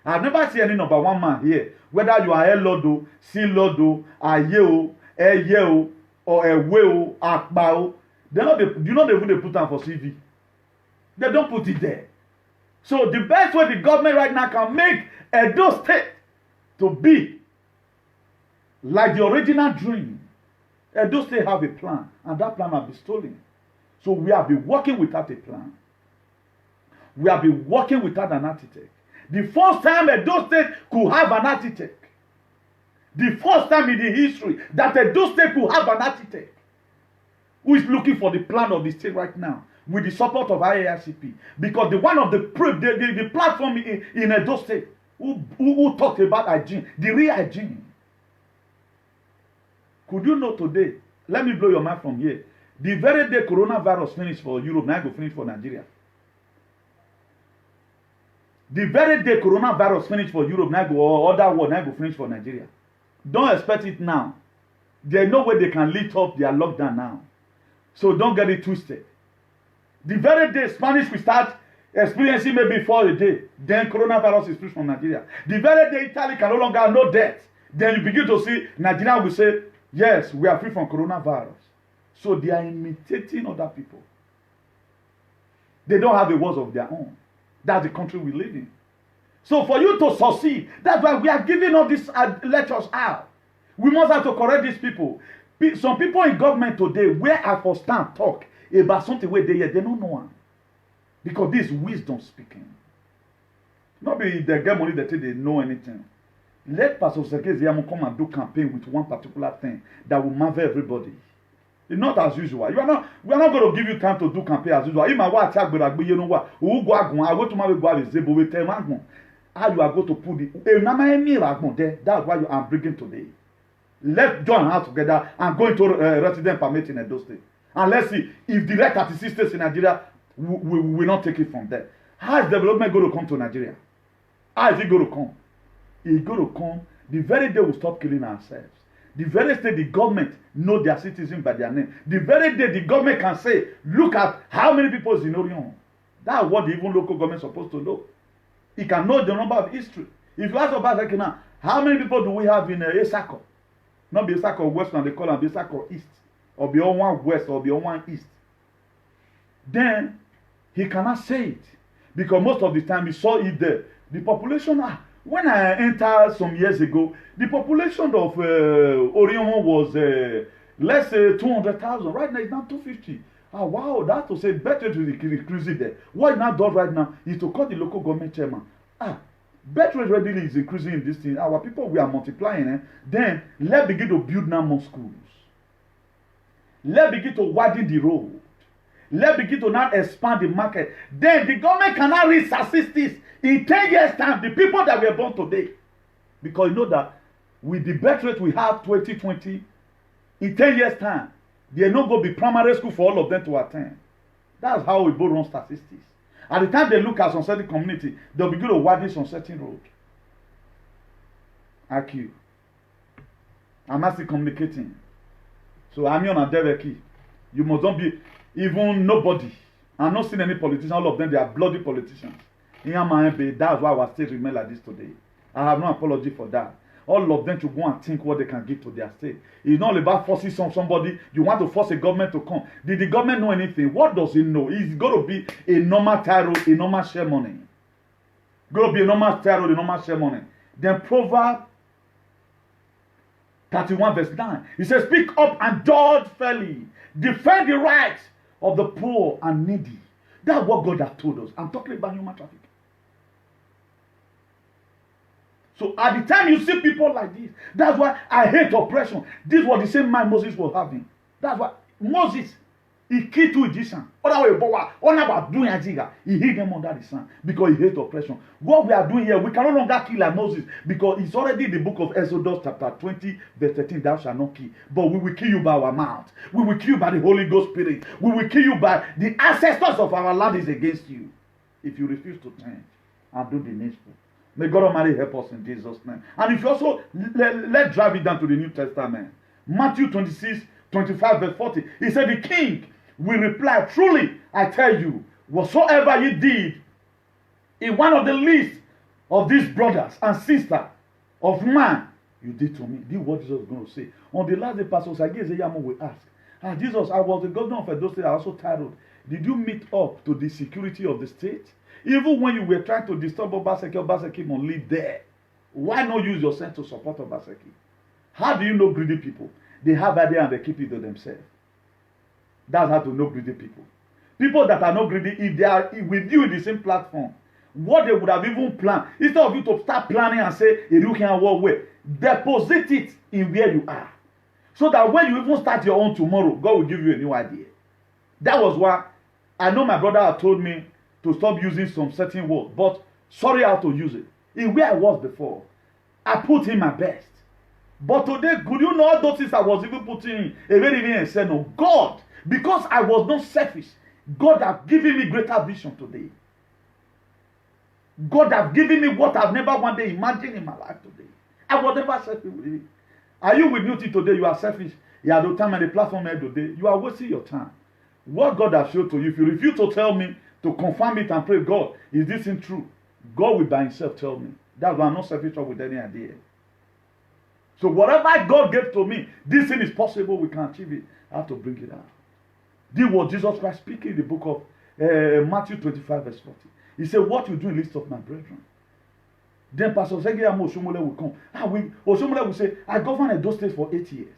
I've never seen any number 1 man here, whether you are a Lodo, C Lodo, a Yeo, a Yeo, or a Weo, a Bao. They do not even they put down for CV. They don't put it there. So the best way the government right now can make Edo State to be like the original dream. Edo State have a plan, and that plan will be stolen. So we have been working without a plan. We have been working without an architect. The first time Edo State could have an architect. The first time in the history that Edo State could have an architect who is looking for the plan of the state right now with the support of IARCP. Because the one of the platform in Edo State who talked about hygiene, the real hygiene. Could you know today, let me blow your mind from here, the very day coronavirus finished for Europe, now it will finish for Nigeria. The very day coronavirus finished for Europe, now go or other world, now go finish for Nigeria. Don't expect it now. There's no way they can lift up their lockdown now. So don't get it twisted. The very day Spanish will start experiencing maybe for a day, then coronavirus is free from Nigeria. The very day Italy can no longer have no death, then you begin to see Nigeria will say, yes, we are free from coronavirus. So they are imitating other people. They don't have a words of their own. That's the country we live in. So for you to succeed, that's why we are giving all these lectures out. We must have to correct these people. Some people in government today, where I for stand talk about something where they don't know one. Because this is wisdom speaking. Not be they get money that they know anything. Let Pastor Sekezi come and do campaign with one particular thing that will marvel everybody. It's not as usual. We are not going to give you time to do campaign as usual. You know what? I go to my go how you are going to put it. There. That's why I'm bringing today. Let's join hands together and go into resident permit in Edo State. And let's see if the right 36 states in Nigeria will not take it from there. How is development going to come to Nigeria? How is it going to come? It's going to come the very day we stop killing ourselves. The very day the government know their citizens by their name. The very day the government can say, look at how many people is in Orion. That's what the even local government is supposed to know. He can know the number of history. If you ask Obaseki now, how many people do we have in Esako? Not be Esako West, and they call them Esako East, or beyond one West, or beyond one East. Then he cannot say it because most of the time he saw it there. The population, when I entered some years ago, the population of Orion was let's say 200,000. Right now it's now 250. Ah, wow, that to say better to increase it there. What it now does right now is to call the local government chairman. Better readily is increasing in this thing. Our people, we are multiplying. Then let's begin to build now more schools. Let's begin to widen the road. Let's begin to now expand the market. Then the government cannot assist this in 10 years' time. The people that were born today, because you know that with the birth rate we have 2020, in 10 years' time, there no go be primary school for all of them to attend. That's how we both run statistics. At the time they look at some certain community, they'll begin to widen some certain road. IQ. I'm not still communicating. So I'm on a Dereki. You must not be even nobody. I'm not seeing any politician. All of them, they are bloody politicians. That's why our state remain like this today. I have no apology for that. All of them should go and think what they can give to their state. It's not about forcing somebody. You want to force a government to come. Did the government know anything? What does it know? It's going to be a normal tyrant, a normal share money. Going to be a normal tyrant, a normal share money. Then Proverbs 31 verse 9. He says, speak up and judge fairly. Defend the rights of the poor and needy. That's what God has told us. I'm talking about human trafficking. So at the time you see people like this, that's why I hate oppression. This was the same mind Moses was having. That's why Moses, he killed 2 Egyptians. He hid them under the sun because he hates oppression. What we are doing here, we can no longer kill like Moses because it's already in the book of Exodus chapter 20 verse 13, thou shalt not kill. But we will kill you by our mouth. We will kill you by the Holy Ghost Spirit. We will kill you by the ancestors of our land is against you. If you refuse to change and do the needful. May God Almighty help us in Jesus' name. And if you also, let's drive it down to the New Testament. Matthew 26, 25 verse 40. He said, the king will reply, truly, I tell you, whatsoever ye did in one of the least of these brothers and sisters of man, you did to me. This is what Jesus is going to say. On the last day, Pastor Sagi Ezeyamo will ask, Jesus, I was the governor of Edo State, I also titled, did you meet up to the security of the state? Even when you were trying to disturb Obaseki, Obaseki must live there. Why not use your sense to support Obaseki? How do you know greedy people? They have idea and they keep it to themselves. That's how to know greedy people. People that are not greedy, if they are with you in the same platform, what they would have even planned, instead of you to start planning and say, you can walk away, deposit it in where you are. So that when you even start your own tomorrow, God will give you a new idea. That was why I know my brother had told me to stop using some certain words, but sorry how to use it. In where I was before, I put in my best. But today, could you know all those things I was even putting in? And said, no, God, because I was not selfish, God has given me greater vision today. God has given me what I've never one day imagined in my life today. I was never selfish with it. Are you with me today? You are selfish. You have no time on the platform today. You are wasting your time. What God has showed to you, if you refuse to tell me, to confirm it and pray, God, is this thing true? God will by himself tell me. That's why I'm not selfish with any idea. So whatever God gave to me, this thing is possible, we can achieve it. I have to bring it out. This was Jesus Christ speaking in the book of Matthew 25 verse 40. He said, what you do in the least of my brethren. Then Pastor Zegeyamo Oshomole will come. Oshomole will say, I governed Edo State for 8 years.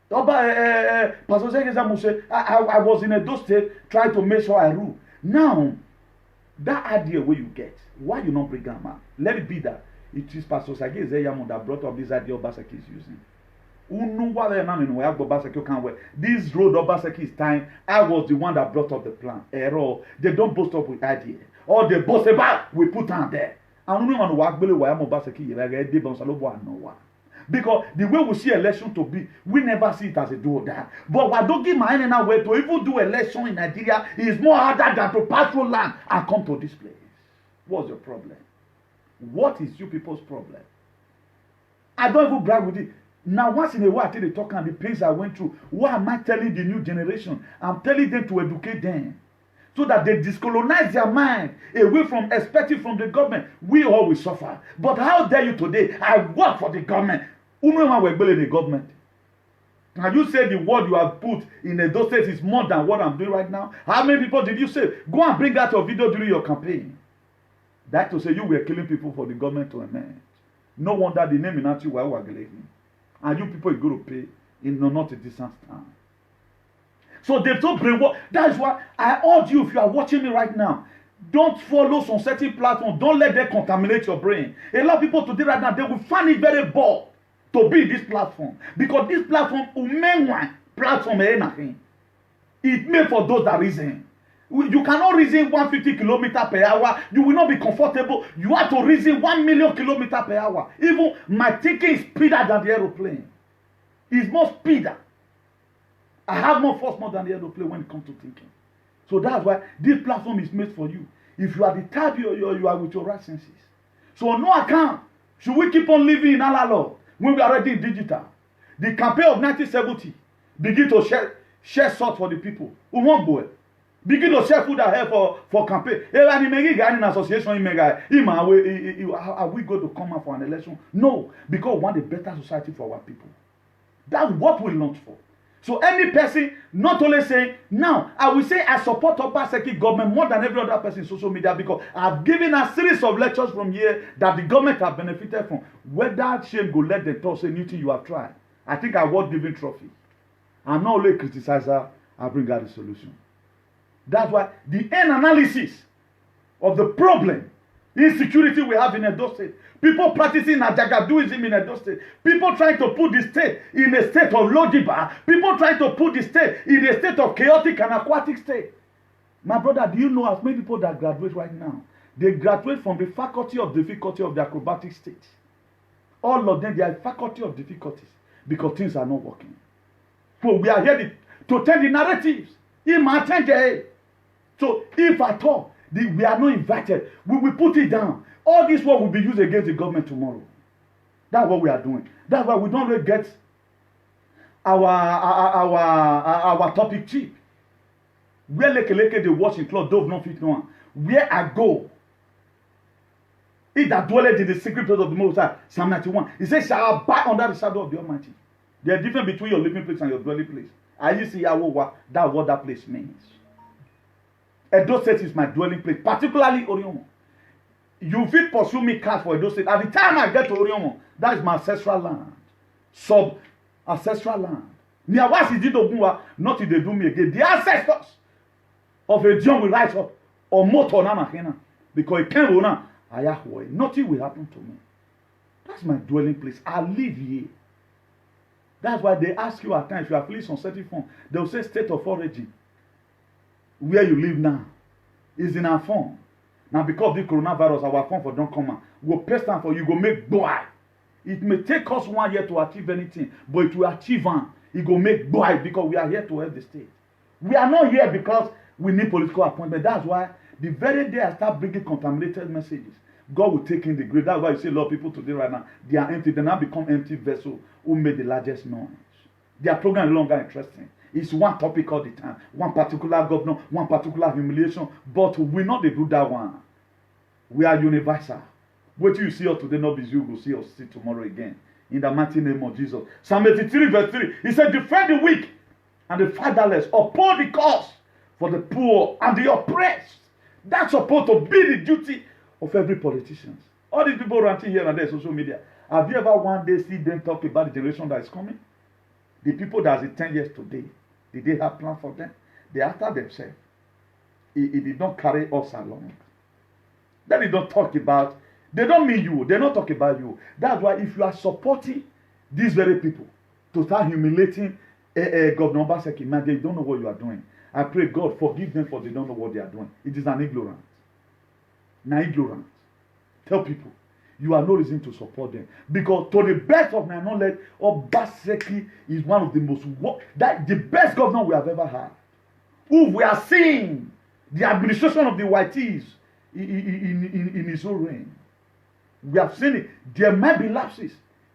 Pastor Zegeyamo will say, I was in Edo State trying to make sure I rule. Now, that idea where you get, why you not bring them out? Let it be that it is Pastor Sagi Ezeyamo that brought up this idea Obaseki is using. This road Obaseki is tying, I was the one that brought up the plan. Error. They don't boast up with idea. Or they boast about, we put on there. Because the way we see election to be, we never see it as a do or die. But what don't give my any way to even do election in Nigeria is more harder than to pass through land and come to this place. What's your problem? What is you people's problem? I don't even brag with it. Now, once in a while, I tell the talk and the pains I went through. What am I telling the new generation? I'm telling them to educate them. so that they discolonize their mind away from expecting from the government. We all will suffer. But how dare you today? I work for the government. Who know how we're building the government? Can you say the word you have put in Edo State is more than what I'm doing right now? How many people did you say? Go and bring out your video during your campaign. That to say you were killing people for the government to amend. No wonder the name in Nachi why we are getting. And you people are going to pay in not a distant time. So they've told brainwash. That's why I urge you, if you are watching me right now, don't follow some certain platform. Don't let them contaminate your brain. A lot of people today right now, they will find it very bored to be in this platform. Because this platform, it's made for those that reason. You cannot reason 150 kilometers per hour. You will not be comfortable. You have to reason 1 million kilometers per hour. Even my thinking is speeder than the aeroplane. It's more speeder. I have more force more than the aeroplane when it comes to thinking. So that's why this platform is made for you. If you are the type you are with your right senses. So on no account should we keep on living in analog when we are already in digital. The campaign of 1970 begin to share salt for the people. Begin to share food ahead for campaign. Are we going to come out for an election? No, because we want a better society for our people. That's what we launch for. So any person not only saying, now I will say I support Obaseki government more than every other person in social media because I've given a series of lectures from here that the government have benefited from. Whether shame go let them talk, say anything you have tried. I think I was given trophy. I'm not only a criticizer, I bring out the solution. That's why the end analysis of the problem, insecurity we have in Edo State, people practicing Ajagaduism in Edo State, people trying to put the state in a state of Lodiba, people trying to put the state in a state of chaotic and aquatic state. My brother, do you know as many people that graduate right now, they graduate from the faculty of difficulty of the acrobatic state. All of them, they are faculty of difficulties because things are not working. So we are here to tell the narratives. So if at all we are not invited, we will put it down. All this work will be used against the government tomorrow. That's what we are doing. That's why we don't really get our topic cheap. Where leke they watch in cloth, dove not fit no one. Where I go, he that dwelleth in the secret place of the Most High, Psalm 91. He says, shall abide under the shadow of the Almighty. There is difference between your living place and your dwelling place. I used to see that's what that place means. Edo State is my dwelling place, particularly Oriomo. You will pursue me cast for Edo State. At the time I get to Oriomo, that is my ancestral land. Sub-ancestral land. Not if they do me again. The ancestors of a John will rise up or motor na because it can't run. Nothing will happen to me. That's my dwelling place. I live here. That's why they ask you at times, if you are placed on certain form, they will say state of origin. Where you live now is in our form. Now, because of the coronavirus, our form for don't come out. We'll press time for you, go make boy. It may take us 1 year to achieve anything, but it will achieve one. It will make boy because we are here to help the state. We are not here because we need political appointment. That's why the very day I start bringing contaminated messages, God will take in the grave. That's why you see a lot of people today right now, they are empty. They now become empty vessels who made the largest noise. Their program is no longer interesting. It's one topic all the time. One particular governor, one particular humiliation. But we not do that one. We are universal. What you see us today, not be you will see us see tomorrow again. In the mighty name of Jesus. Psalm 83 verse 3. He said, defend the weak and the fatherless. Uphold the cause for the poor and the oppressed. That's supposed to be the duty of every politician. All these people ranting here and there social media. Have you ever one day see them talk about the generation that is coming? The people that is 10 years today, did they have plans for them? They after themselves. It did not carry us along. Then they don't talk about, they don't mean you, they don't talk about you. That's why if you are supporting these very people to start humiliating Governor Obaseki, man, they don't know what you are doing. I pray God forgive them for they don't know what they are doing. It is an ignorance. Ignorance. Tell people, you have no reason to support them. Because to the best of my knowledge, Obaseki is one of the most, the best governor we have ever had. Who we are seeing the administration of the YTs in his own reign. We have seen it. There might be lapses.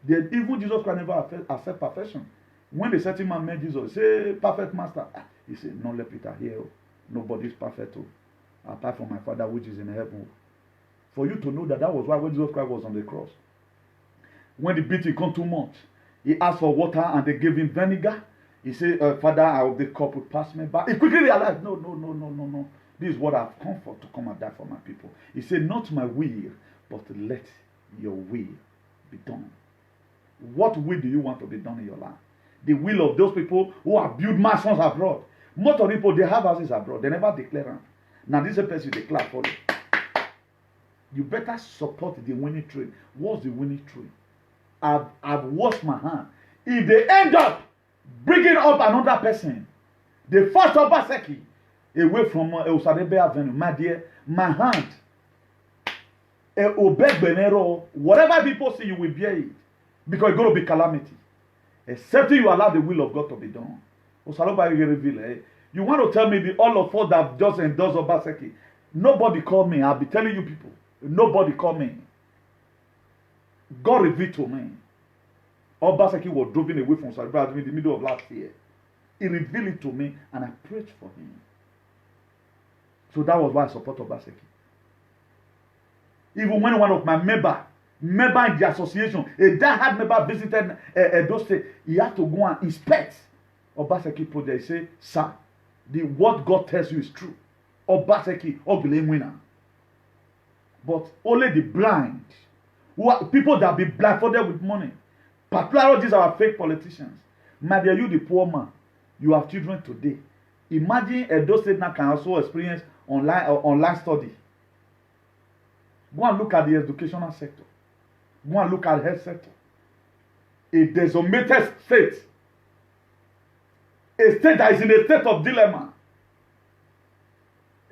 Even Jesus can never accept perfection. When the certain man met Jesus, say, perfect master. He said, no, let Peter hear. Nobody's perfect, apart from my Father which is in heaven. For you to know that was why when Jesus Christ was on the cross, when the beating come too much, he asked for water and they gave him vinegar. He said, Father, I hope the cup will pass me by. He quickly realized, no. This is what I've come for, to come and die for my people. He said, not my will, but let your will be done. What will do you want to be done in your life? The will of those people who have built mansions abroad. Most of the people, they have houses abroad. They never declare them. Now this is a person you declare for you. You better support the winning trade. What's the winning trade? I've washed my hand. If they end up bringing up another person, the first Obaseki, away from Osadebe Avenue, my dear, my hand, whatever people see, you will bear it. Because it's going to be calamity. Except you allow the will of God to be done. You want to tell me all of us that just endorsed Obaseki? Nobody called me. I'll be telling you people. Nobody called me. God revealed to me. Obaseki was driven away from Salibra in the middle of last year. He revealed it to me and I prayed for him. So that was why I support Obaseki. Even when one of my member in the association, a diehard member visited Edo State, he had to go and inspect Obaseki project. He said, sir, what God tells you is true. Obaseki, ugly winner. But only the blind, people that be blindfolded with money, particularly these are fake politicians. My dear, you the poor man, you have children today. Imagine Edo State now can also experience online study. Go and look at the educational sector. Go and look at the health sector. A desolated state. A state that is in a state of dilemma.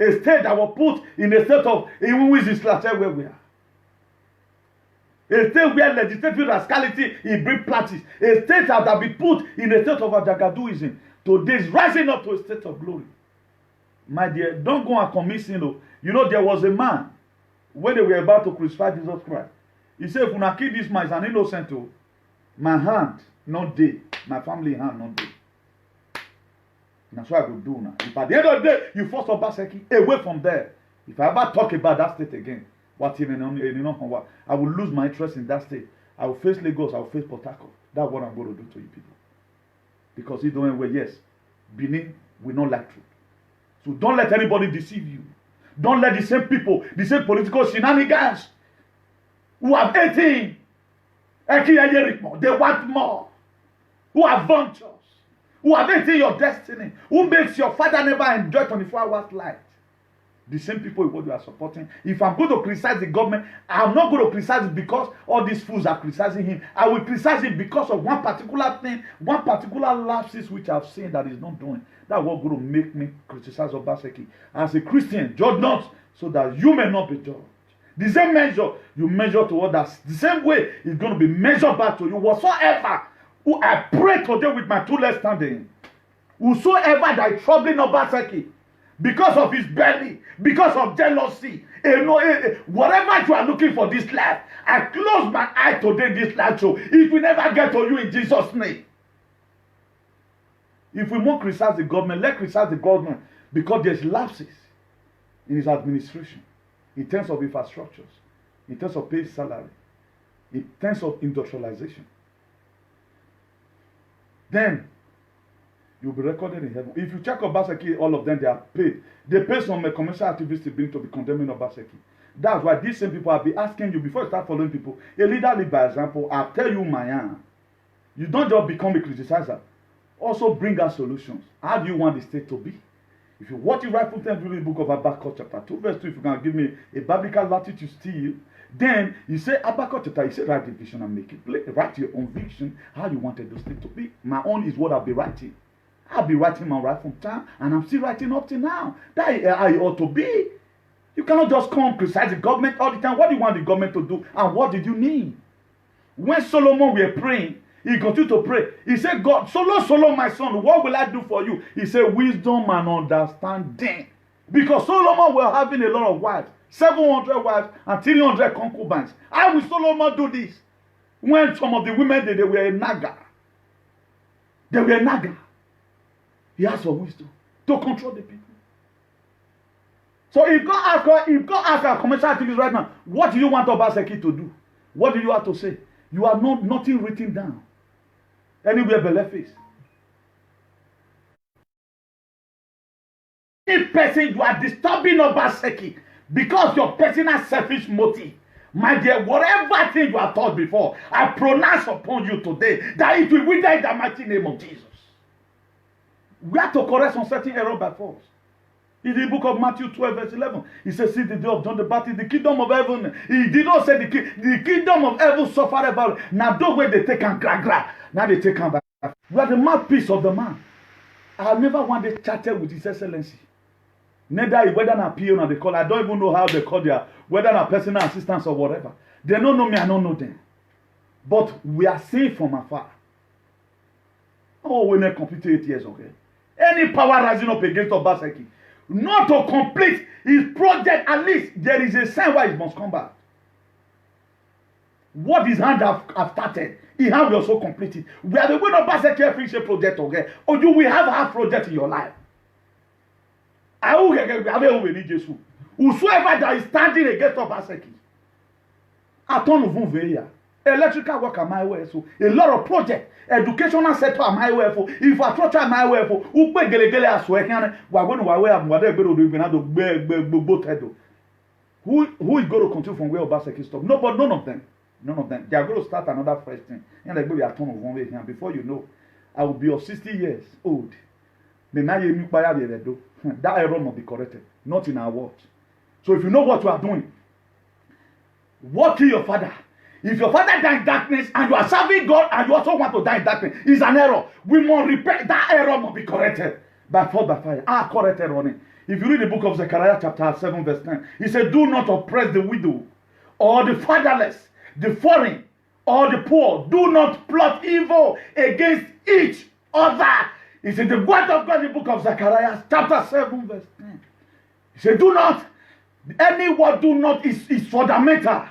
A state that was put in a state of even with this where we are. A state where legislative rascality is bring practice. A state that has been put in a state of Ajagaduism. Today is rising up to a state of glory. My dear, don't go and commit sin. You know, there was a man when they were about to crucify Jesus Christ. He said, if I kill this man, is an innocent, my hand not dead, my family hand not dead. That's what I could do now. If at the end of the day, you force Obaseki away from there, if I ever talk about that state again, I will lose my interest in that state. I will face Lagos, I will face Port Harcourt. That's what I'm going to do to you people. Because you don't know, yes, Benin will not like truth. So don't let anybody deceive you. Don't let the same people, the same political shenanigans who have 18, they want more, who have vultures, who have 18 your destiny, who makes your father never enjoy 24 hours light. The same people is what you are supporting. If I'm going to criticize the government, I'm not going to criticize it because all these fools are criticizing him. I will criticize it because of one particular thing, one particular lapses which I've seen that he's not doing. That's what's going to make me criticize Obaseki. As a Christian, judge not so that you may not be judged. The same measure you measure to others, the same way it's going to be measured back to you. Whatsoever who I pray today with my two legs standing, whosoever that is troubling Obaseki, because of his belly, because of jealousy, whatever you are looking for this life, I close my eye today this life so it will never get to you in Jesus' name. If we won't criticize the government, let's criticize the government because there's lapses in his administration, in terms of infrastructures, in terms of paid salary, in terms of industrialization. Then you'll be recorded in heaven. If you check Obaseki, all of them, they are paid. They pay some commercial activists to be condemning Obaseki. That's why these same people will be asking you, before you start following people, a leader live by example. I'll tell you my own. You don't just become a criticizer. Also bring us solutions. How do you want the state to be? If you watch it right from time during the book of Habakkuk chapter 2, verse 2, if you can give me a biblical latitude still, then you say Habakkuk chapter, you say write the vision and make it. Write your own vision, how you wanted the state to be. My own is what I'll be writing. I'll be writing my right from time, and I'm still writing up to now. That is how it ought to be. You cannot just come criticize the government all the time. What do you want the government to do, and what did you need? When Solomon were praying, he continued to pray. He said, God, Solomon, my son, what will I do for you? He said, wisdom and understanding. Because Solomon were having a lot of wives, 700 wives and 300 concubines. How will Solomon do this? When some of the women, they were a naga. They were a naga. He asked for wisdom to control the people. So if God ask our commercial activities right now, what do you want Obaseki to do? What do you have to say? You have nothing written down. Anywhere but face. Any person you are disturbing Obaseki because your personal selfish motive. My dear, whatever thing you have thought before, I pronounce upon you today that it will wither in the mighty name of Jesus. We have to correct some certain error by force. In the book of Matthew 12, verse 11, he says, see the day of John the Baptist, the kingdom of heaven. He did not say the kingdom of heaven suffered about. Now, those way they take and gra. Now they take and back. We are the mouthpiece of the man. I have never one day chatted with His Excellency. Neither whether an appeal or they call. I don't even know how they call their, whether a personal assistance or whatever. They don't know me, I don't know them. But we are seeing from afar. Oh, we're not complete 8 years, okay? Any power rising up against Obaseki, not to complete his project, at least there is a sign why he must come back. What his hand have started, he have also completed. We are the way Obaseki finish a project, okay? Or do we have half project in your life? Whosoever that is standing against Obaseki, I don't know who electrical work at my way, so a lot of projects, educational sector at my way, for infrastructure at my way, for who pay gelegele as well can we're going to have whatever do who is going to continue from where Obaseki stopped? No, but none of them. They are going to start another fresh thing. And they go a ton of one way here. Before you know, I will be of 60 years old. That error must be corrected, not in our words. So if you know what you are doing, walk to your father. If your father died in darkness and you are serving God and you also want to die in darkness, it's an error. We must repair that error must be corrected by force by fire. Corrected on it. If you read the book of Zechariah chapter 7 verse 9, he said, do not oppress the widow or the fatherless, the foreign or the poor. Do not plot evil against each other. It's in the word of God in the book of Zechariah chapter 7 verse 10. He said, do not, any word do not is fundamental.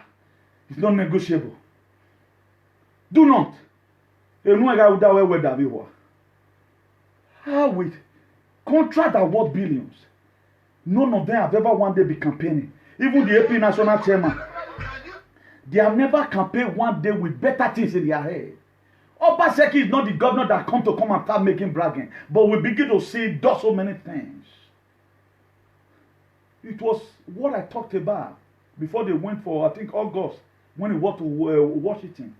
It's not negotiable. Do not. How with contract that worth billions, none of them have ever one day be campaigning. Even the AP national chairman, they have never campaigned one day with better things in their head. Obaseki is not the governor that come and start making bragging, but we begin to see does so many things. It was what I talked about before they went for, I think, August, when he went to Washington.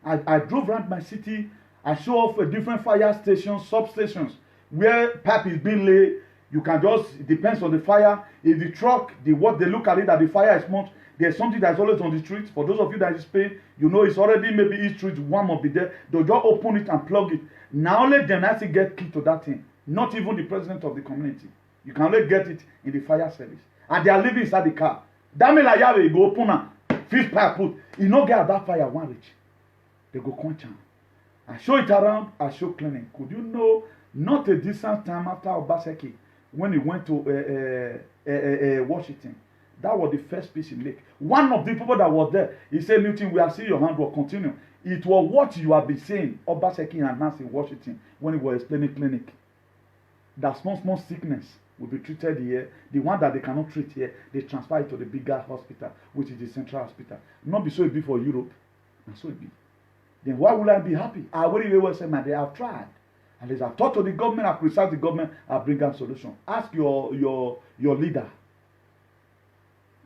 I drove around my city. I show off different fire stations, substations, where pipe is being laid. You can just, it depends on the fire. If the truck, what they look at it that the fire is much, there's something that's always on the street. For those of you that is Spain, you know it's already maybe each street, one must be there. They'll just open it and plug it. Now let them actually get key to that thing. Not even the president of the community. You can only get it in the fire service. And they are living inside the car. That means like you go open and fish pipe put. You don't get that fire one reach. They go quench am. I show it around, I show cleaning. Could you know, not a distant time after Obaseki, when he went to Washington, that was the first speech he made. One of the people that was there, he said, Newton, we are seeing your handwork continue. It was what you have been saying, Obaseki announced in Washington, when he was explaining clinic. That small sickness will be treated here. The one that they cannot treat here, they transfer it to the bigger hospital, which is the central hospital. Not be so it be for Europe, and so it be. Then why would I be happy? I already will say, man, they have tried. At least I've talked to the government, I've criticized the government, I'll bring a solution. Ask your leader.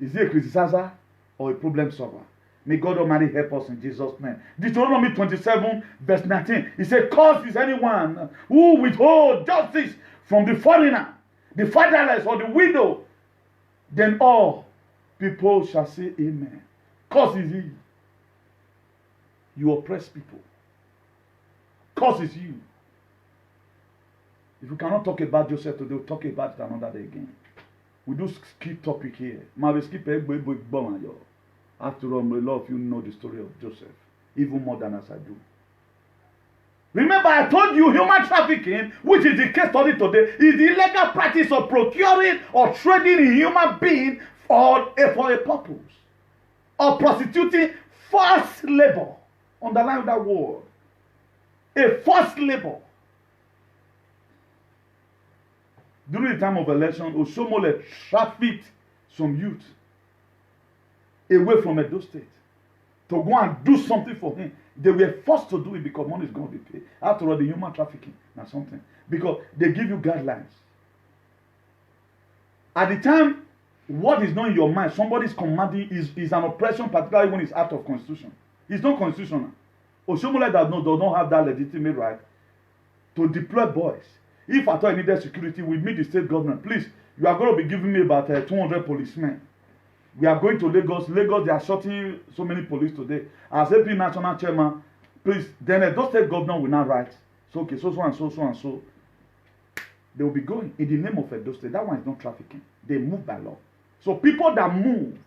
Is he a criticizer or a problem solver? May God Almighty help us in Jesus' name. Deuteronomy 27, verse 19. He said, "Cursed is anyone who withhold justice from the foreigner, the fatherless, or the widow. Then all people shall say amen." Cursed is he. You oppress people. Cursed is you. If we cannot talk about Joseph today, we'll talk about it another day again. We do skip topic here. After all, a lot of you know the story of Joseph, even more than as I do. Remember, I told you human trafficking, which is the case study today, is the illegal practice of procuring or trading a human being for a purpose, or prostituting forced labor. Underline that word. A forced labor. During the time of election, Oshomole trafficked some youth away from Edo State to go and do something for him. They were forced to do it because money is going to be paid. After all, the human trafficking and something. Because they give you guidelines. At the time, what is not in your mind, somebody is commanding is an oppression, particularly when it's out of constitution. It's not constitutional. Oshomole does not have that legitimate right to deploy boys. If at all I needed security, we meet the state government. Please, you are going to be giving me about 200 policemen. We are going to Lagos. Lagos, they are shooting so many police today. As AP national chairman, please, then those state governor will not write. So, okay, so and so. They will be going in the name of Edo State. That one is not trafficking. They move by law. So people that moved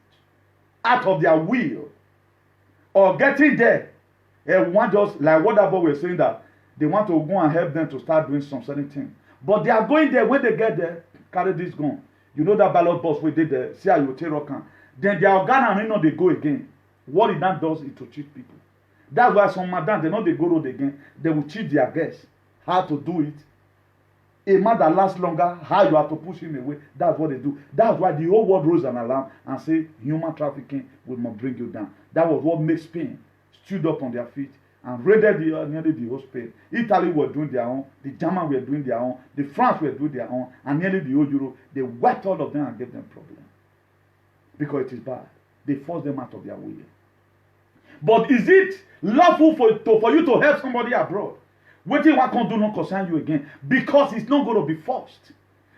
out of their will or getting there, one just like what that boy was saying that they want to go and help them to start doing some certain thing. But they are going there. When they get there, carry this gun. You know that ballot box we did there. See how you take rock. Then they are gone and they go again. What it that does is to cheat people. That's why some madam they know they go road again. They will cheat their guests how to do it. A man that lasts longer, how you have to push him away. That's what they do. That's why the whole world rose an alarm and say human trafficking will not bring you down. That was what made Spain stood up on their feet and raided nearly the whole Spain. Italy were doing their own. The Germans were doing their own. The France were doing their own. And nearly the whole Europe. They wiped all of them and gave them problems. Because it is bad. They forced them out of their will. But is it lawful for you to help somebody abroad? Waiting what can do not concern you again. Because it's not going to be forced.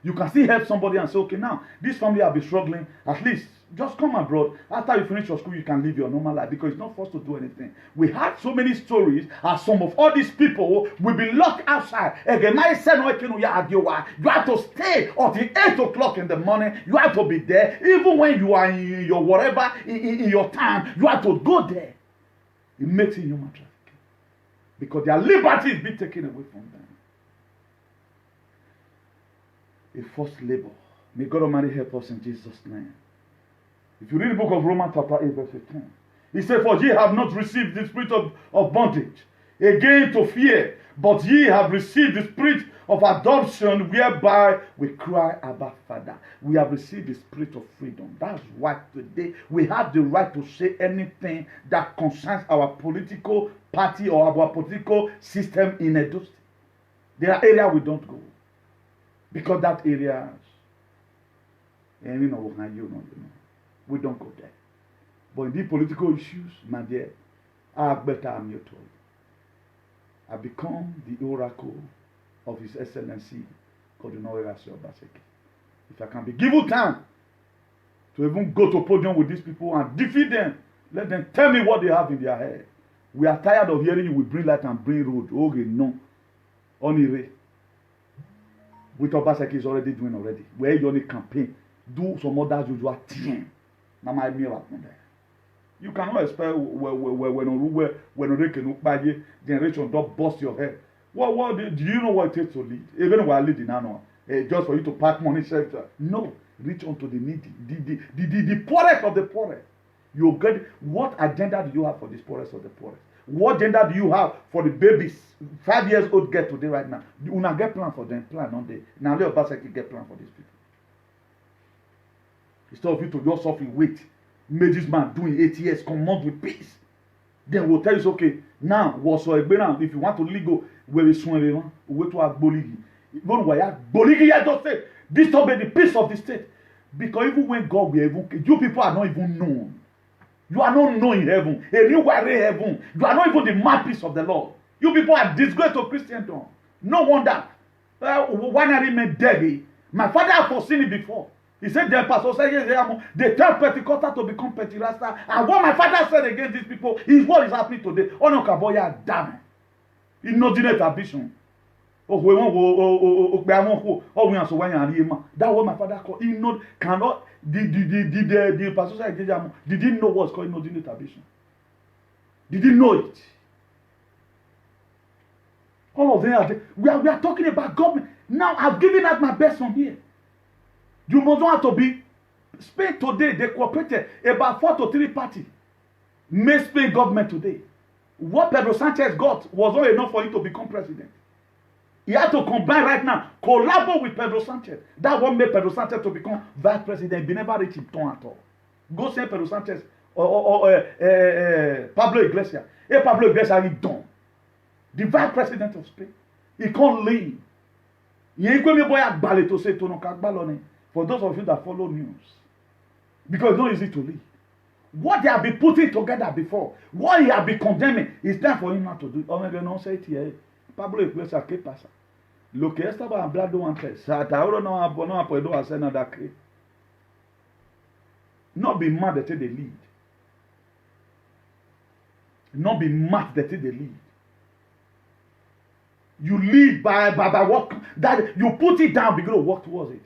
You can still help somebody and say, okay, now, this family have been struggling. At least, just come abroad. After you finish your school, you can live your normal life. Because it's not forced to do anything. We had so many stories as some of all these people will be locked outside. You have to stay until 8 o'clock in the morning. You have to be there. Even when you are in your whatever, in your time, you have to go there. It makes it human trafficking. Because their liberty is being taken away from them. A forced labor. May God Almighty help us in Jesus' name. If you read the book of Romans chapter 8 verse 10, he said, for ye have not received the spirit of bondage, again to fear, but ye have received the spirit of adoption, whereby we cry, Abba, Father. We have received the spirit of freedom. That's why today we have the right to say anything that concerns our political party or our political system in Edo State. There are areas we don't go. Because that area, we don't go there. But in these political issues, my dear, I better am your told. I become the oracle of His Excellency Cardinal Erasio Obaseki. If I can be given time to even go to podium with these people and defeat them, let them tell me what they have in their head. We are tired of hearing you will bring light and bring road. Okay, no. Only what Obaseki is already doing already. Where you only campaign, do some other usual thing. Now my meal there. You cannot expect when generation don't bust your head. What do you know what it takes to lead? Even while leading now, just for you to pack money shelter. No, reach on to the needy, the poorest of the poorest. You get what agenda do you have for this poorest of the poorest? What agenda do you have for the babies 5 years old get today right now? You not get plan for them, plan on day. Now let Obaseki get plan for these people. Instead of you to just suffer wait, made this man doing 8 years, come out with peace. Then we'll tell you, okay, now what's if you want to legal, where is soon we to have Boligi. Even why Boligi just say disobey the peace of the state. Because even when God will even you people are not even known. You are not known in heaven. You are in heaven. You are not even the mouthpiece of the Lord. You people are disgrace to Christendom. No wonder. When I remain dead, my father had foreseen it before. He said, the pastor said, they tell Pentecostal to become Pentirasta. And what my father said against these people is what is happening today. Ono Kaboya, damn. Inordinate ambition. That's what my father called. He cannot. The pastor said, didn't know what's called inordinate ambition. Didn't know it. All of them are there. We are talking about government. Now I've given out my best from here. You must want to be. Spain today, they cooperated about 4 to 3 parties. Made Spain government today. What Pedro Sanchez got was not enough for him to become president. He had to combine right now, collaborate with Pedro Sanchez. That's what made Pedro Sanchez to become vice president. He never reached his turn at all. Go see Pedro Sanchez or Pablo Iglesias. Hey, Pablo Iglesias is done. The vice president of Spain. He can't leave. For those of you that follow news. Because it's not easy to leave. What they have been putting together before, what he have been condemning, it's time for him not to do it. Maybe não sei se Pablo Iglesias que passa. Lo que estaba hablando antes, hasta ahora no puedo hacer nada que. Not be mad that they lead. Not be mad that they lead. You lead by work that you put it down because of work towards it.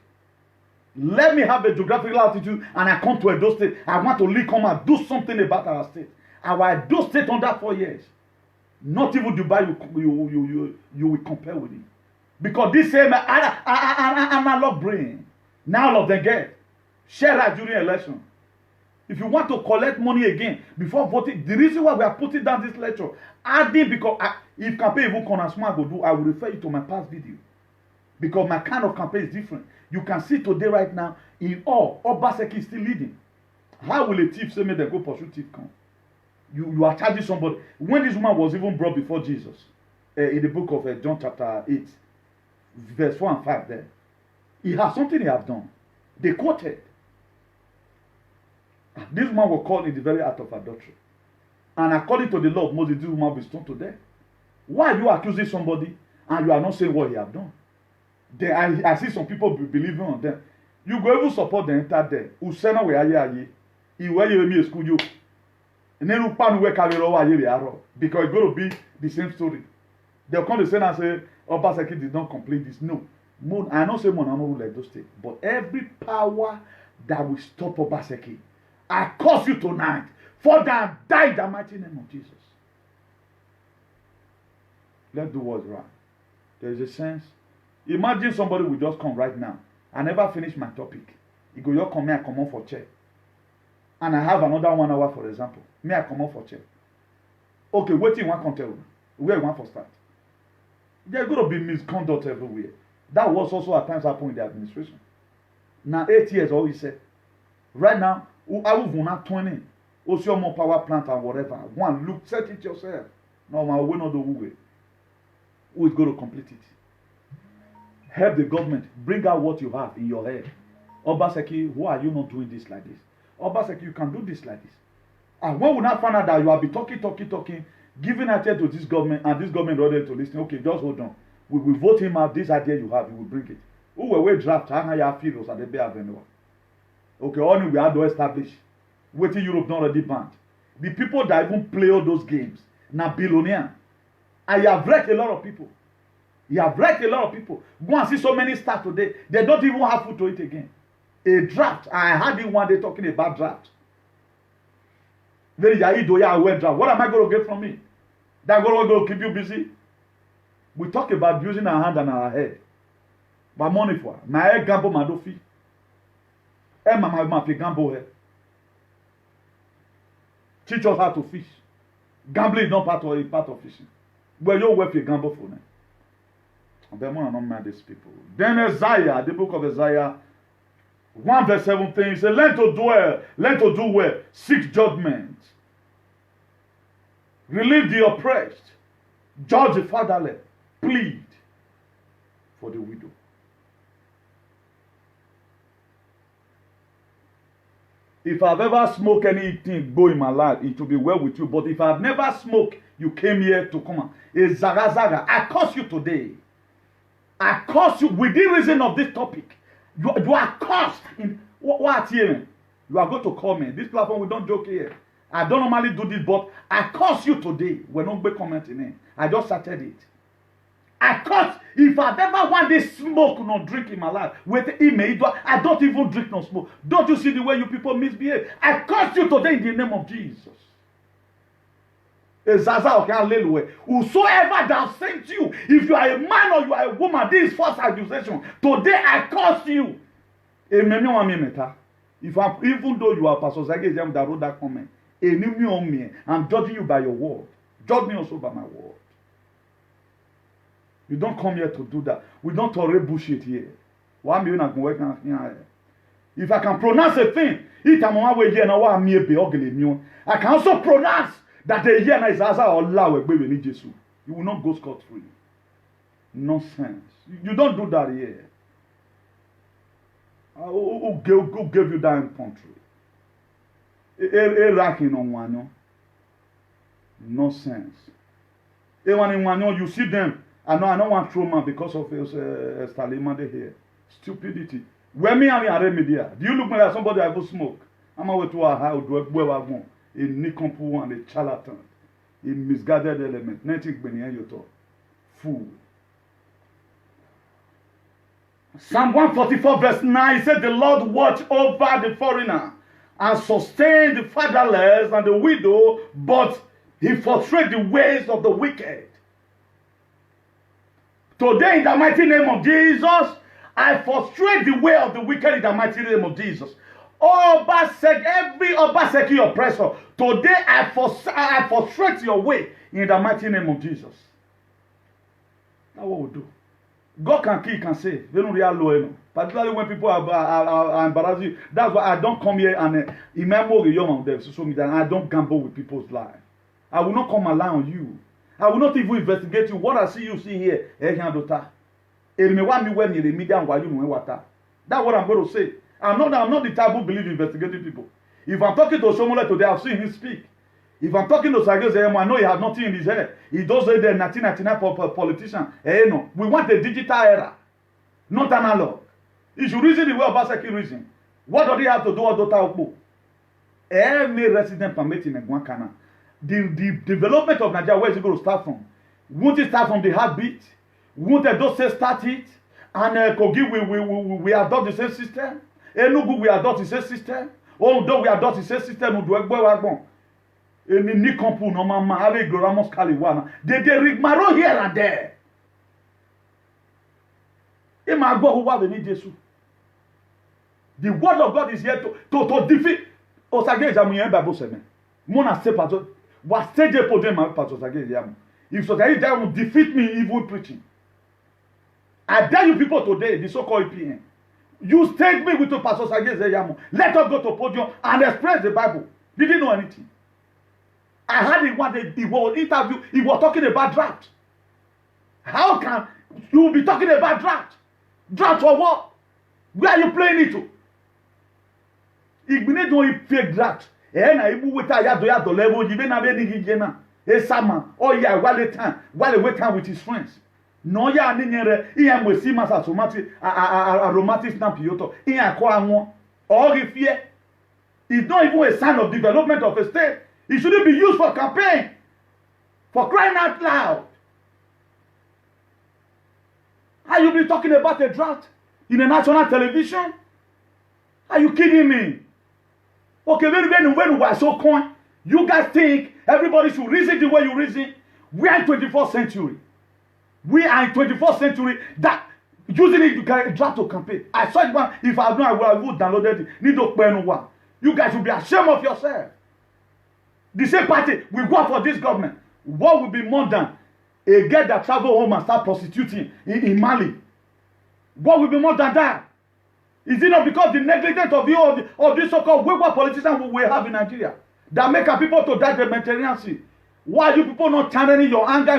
Let me have a geographical altitude and I come to Edo State. I want to lead, come and do something about our state. Our Edo State under 4 years. Not even Dubai you will compare with it. Because this same analog brain, now all of them get share that during election. If you want to collect money again before voting, the reason why we are putting down this lecture, adding because if campaign even come as smart go do, I will refer you to my past video. Because my kind of campaign is different. You can see today right now, in all, Obaseki is still leading. How will a thief say me they go pursue thief come? You are charging somebody. When this woman was even brought before Jesus, in the book of John chapter 8, verse 4 and 5 there, he has something he has done. They quoted. This woman was caught in the very act of adultery. And according to the law of Moses, this woman will be stoned to death. Why are you accusing somebody and you are not saying what he has done? Then I see some people believing on them. You go even support the enter there. Usena we aye. Iwe ye me school you. Nenu pan we carry over aye aro because it's going to be the same story. They'll come to say and say Obaseki did not complete this. No. I don't say Monano will like those things. But every power that will stop Obaseki, I curse you tonight. For that die in the mighty name of Jesus. Let's do what's right. There is a sense. Imagine somebody will just come right now. I never finish my topic. You go, you come here, I come on for chair. And I have another 1 hour, for example. Me, I come on for chair. Okay, what do you want to tell you? Where you want to start? There's going to be misconduct everywhere. That was also at times happened in the administration. Now, 8 years, all he said. Right now, I will not 20. Also, more power plant and whatever. One, look, set it yourself. No, man, we're not the way. Who is going to complete it? Help the government. Bring out what you have in your head. Obaseki, why are you not doing this like this? Obaseki, you can do this like this. And when we now find out that you have been talking, giving attention to this government, and this government ready to listen, okay, just hold on. We will vote him out. This idea you have, you will bring it. Who will draft? How you have feelings at the Bay Avenue? Okay, only we have to establish. Waiting Europe not already banned. The people that even play all those games, now billionaire. And you have wrecked a lot of people. You have wrecked a lot of people. Go and see so many stars today. They don't even have food to eat again. A draft. I had it one day talking about draft. Very draft. What am I going to get from me? That going to keep you busy? We talk about using our hand and our head. But money for my head gamble madofi. And my gamble head. Teach us how to fish. Gambling is not part of fishing. Well, you're worth your gamble for them. Then I don't mind these people. Then Isaiah, the book of Isaiah, 1 verse 17, says, learn to do well, seek judgment, relieve the oppressed, judge the fatherless, plead for the widow. If I've ever smoked anything go in my life, it will be well with you. But if I've never smoked, you came here to come on. It's Zaga. I curse you today. I curse you within reason of this topic. You are cursed in what hearing. You are going to call me. This platform, we don't joke here. I don't normally do this, but I curse you today. We're not be commenting in. I just started it. I curse. If I've ever one day smoke no drink in my life, with I don't even drink no smoke. Don't you see the way you people misbehave? I curse you today in the name of Jesus. Whosoever that sent you, if you are a man or you are a woman, this is false accusation. Today I curse you. If even though you are Pastor Zagis that wrote that comment, I'm judging you by your word. Judge me also by my word. You don't come here to do that. We don't tolerate bullshit here. Why me not work here? If I can pronounce a thing, I can also pronounce that the year is as Allah you will not go scot-free. Nonsense. You don't do that here. Who gave you that infantry? Nonsense. You see them. I don't want trauma because of Stalimande here. Stupidity. Where me and media? Do you look like somebody I will smoke? I'm away to a house where I want a Nikompu and a charlatan, a misguided element. Nothing beneath your talk. Fool. Psalm 144 verse 9 said, the Lord watch over the foreigner and sustain the fatherless and the widow, but he frustrates the ways of the wicked. Today, in the mighty name of Jesus, I frustrate the way of the wicked in the mighty name of Jesus. Every Obaseki oppressor, today I frustrate your way in the mighty name of Jesus. That's what we do. God can kill, can save. They don't really allow him. Particularly when people are embarrassed you. That's why I don't come here and I don't gamble with people's lives. I will not come and lie on you. I will not even investigate you. What I see you see here, that's what I'm going to say. I'm not the type who believes in investigating people. If I'm talking to Somola today, I've seen him speak. If I'm talking to Sergei Zayemo, I know he has nothing in his head. He does say they're 1999 politician. No. We want a digital era, not analog. He should reason the way Obaseki reason. What do they have to do with Dr. Okpo? Every resident permit in Guankana. The development of Nigeria, where is it going to start from? Won't it start from the heartbeat? Won't those say start it? And Kogi, we adopt the same system. Enugu, we adopt the same system. Although we adopt the same system, we do it. Any Nikompu, no mama, have a Goramos Kaliwana. They rigmaro here and there. The word of God is here to defeat. Osage Jamuyen Bible Semen. Mona say pastor. What stage for them, Pastor Osage Jamu? If Osage Jamu defeat me, evil preaching. I dare you people today, the so-called EPN. You stage me with Pastor Osage Jamu. Let us go to podium and express the Bible. Did you know anything? I heard he was interview. He was talking about draft. How can you be talking about draft? Draft for what? Where are you playing it to? Igbine don't fake draft. Na ibu weta ya do level. You na be ni gena. Sama. Oh yeah, while wait time with his friends. No ya ni nyere. Iya mwesi masa somati aromatic stamp yoto. Iya kwa anwo. All the fear. It's not even a sign of development of a state. It shouldn't be used for campaign. For crying out loud. Are you be talking about a drought in a national television? Are you kidding me? Okay, when we are so coin, you guys think everybody should reason the way you reason? We are in 24th century. We are in 24th century that using it to drought to campaign. I saw it one. If I know, I would download it. Need to pay no one. You guys should be ashamed of yourself. The same party we work for this government. What will be more than a girl that travel home and start prostituting in Mali? What will be more than that? Is it not because the negligence of you of this so-called wayward politicians we have in Nigeria that make our people to die the Mediterranean Sea? Why are you people not channeling your anger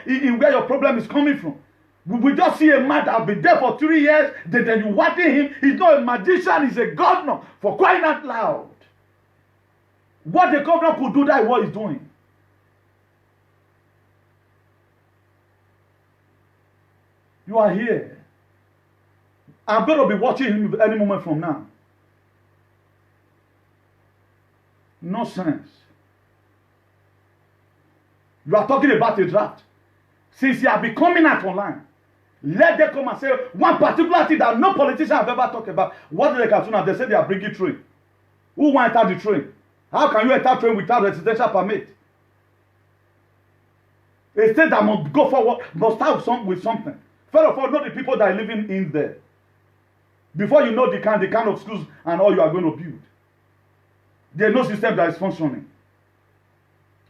in where your problem is coming from? We just see a man that has been there for 3 years, then you watching him. He's not a magician, he's a governor, for crying out loud. What the governor could do, that is what he's doing. You are here. I'm going to be watching him any moment from now. No sense. You are talking about a draft. Since you have been coming out online, let them come and say one particular thing that no politician have ever talked about. What did they Katuna? They say they are bringing train. Who want to enter the train? How can you enter train without residential permit? A state that must go forward must start with something. First of all, know the people that are living in there. Before you know the kind of schools and all you are going to build. There is no system that is functioning.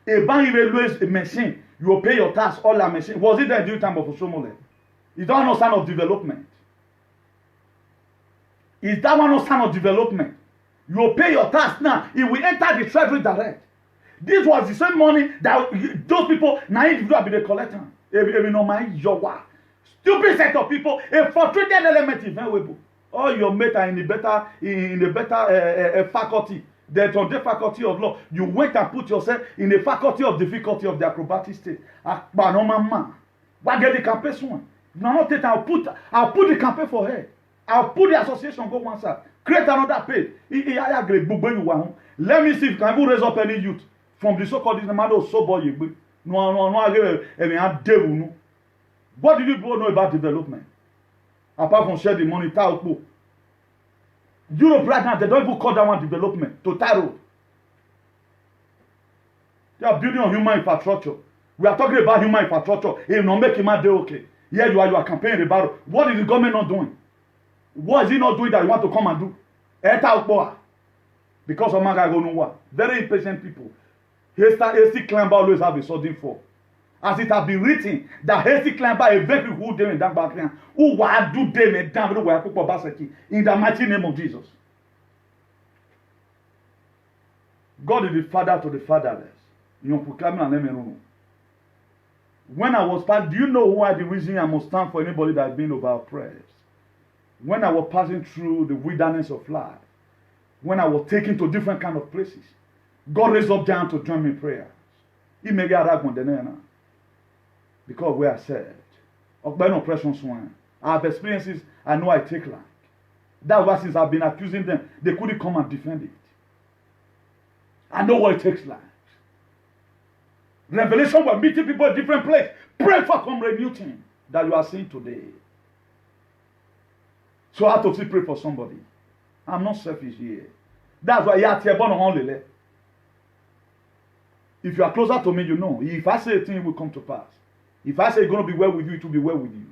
A bank railways a machine. You will pay your tax all that machine. Was it there during time of Osomole? Is that no sign of development? Is that one no sign of development? You will pay your tax now. It will enter the treasury direct. This was the same money that those people now individual be the collector. Stupid set of people, a frustrated element is valuable. All your mate are in a better faculty. That on the faculty of law, you went and put yourself in the faculty of difficulty of the acrobatic state. But no man, why get the campaign soon? No, not that I'll put the campaign for her. I'll put the association go one side. Create another page. Let me see if can raise up any youth from the so-called man so boy. No. What did you know about development? Apart from share the money, Europe right now, they don't even call that one development. To tie road. They are building on human infrastructure. We are talking about human infrastructure. If not make him day okay. Here you are campaigning about it. What is the government not doing? What is he not doing that you want to come and do? Because of Maga Gonuwa. Very impatient people. Hasty climber always have a sudden fall. As it has been written, that hasty climber eventually who them in that background, who will do them and down in the mighty name of Jesus. God is the father to the fatherless. When I was do you know why the reason I must stand for anybody that has been over oppressed? When I was passing through the wilderness of life, when I was taken to different kind of places, God raised up down to join me in prayer. He may get because we are saved. I have experiences I know I take like. That's why since I've been accusing them, they couldn't come and defend it. I know what it takes like. Revelation will meeting people in different places. Pray for Comrade Newton that you are seeing today. So I have to still pray for somebody. I'm not selfish here. That's why you are here born on. If you are closer to me, you know. If I say a thing, it will come to pass. If I say it's going to be well with you, it will be well with you.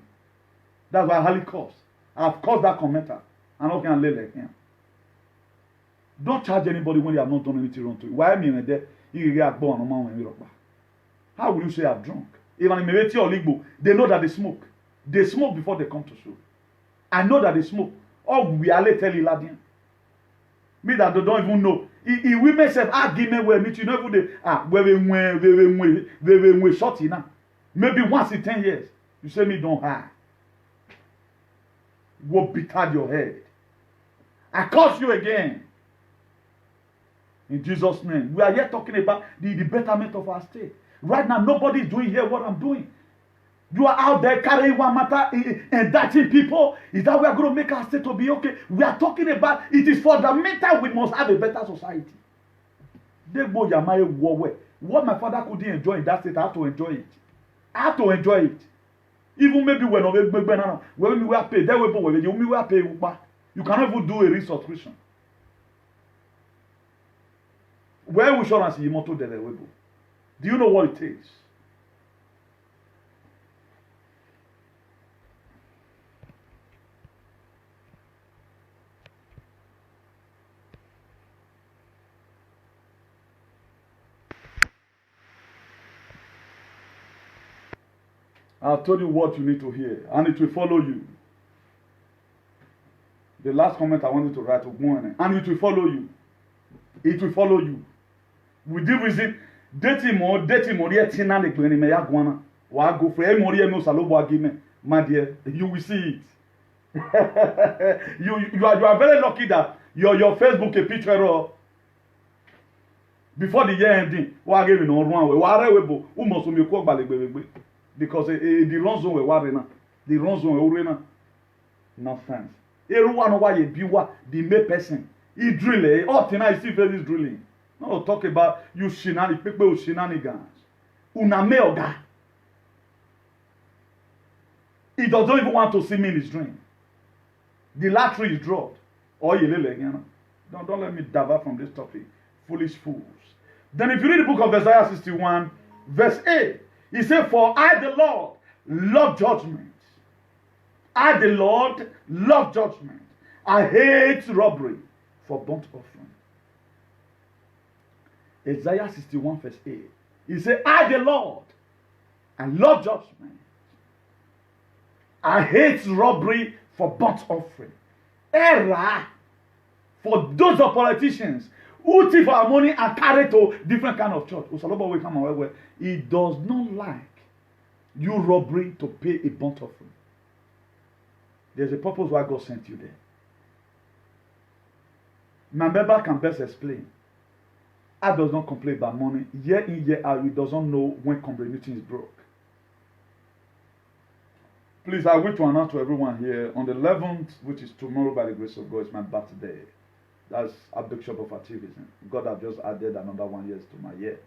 That's why I highly curse. I've caused that commenter. And I can lay like him. Don't charge anybody when they have not done anything wrong to you. Why me and there? How will you say I'm drunk? Even in Mereti or Ligbo, they know that they smoke. They smoke before they come to show. I know that they smoke. Oh, we are tell you, Ladian. Me that they don't even know. If we may say argument where meet you know where we short now. Maybe once in 10 years, you say me don't hide. Go beat your head. I curse you again. In Jesus' name. We are here talking about the betterment of our state. Right now, nobody is doing here what I'm doing. You are out there carrying one matter and thatching people. Is that we are going to make our state to be okay? We are talking about it is fundamental. We must have a better society. What my father couldn't enjoy in that state, I have to enjoy it. I have to enjoy it. Even maybe when we are paid, you cannot even do a resubscription. Where we shall see Moto Delewebo? Do you know what it takes? I've told you what you need to hear, and it will follow you. The last comment I wanted to write, and it will follow you. It will follow you. We deal with it. Dating more, yet tina le glen me ya gwana. Wa go for more no salobo agime. My dear, you will see it. you are very lucky that your Facebook a picture of before the year ending. Wa give no run we. Wa re we bo. Umo so me ko gbalegbe. Because the wrong zone we worry now. The wrong zone we worry now. Nonsense. Everyone why you be what the main person. He drill all tonight still very drilling. No talk about you shenanigans. Uname oga. He doesn't even want to see me in his dream. The lottery is dropped. Or you don't let me divert from this topic. Foolish fools. Then if you read the book of Isaiah 61, verse 8, he said, for I the Lord love judgment. I the Lord love judgment. I hate robbery for burnt offering. Isaiah 61 verse 8. He said, I the Lord I love judgment. I hate robbery for burnt offering. Error for those of politicians who thief our money and carry to different kind of church. He does not like you robbery to pay a burnt offering. There's a purpose why God sent you there. My member can best explain. I does not complain about money. Year in, year out, he doesn't know when community is broke. Please, I wish to announce to everyone here on the 11th, which is tomorrow by the grace of God, it's my birthday. That's abduction of activism. God have just added another 1 year to my year.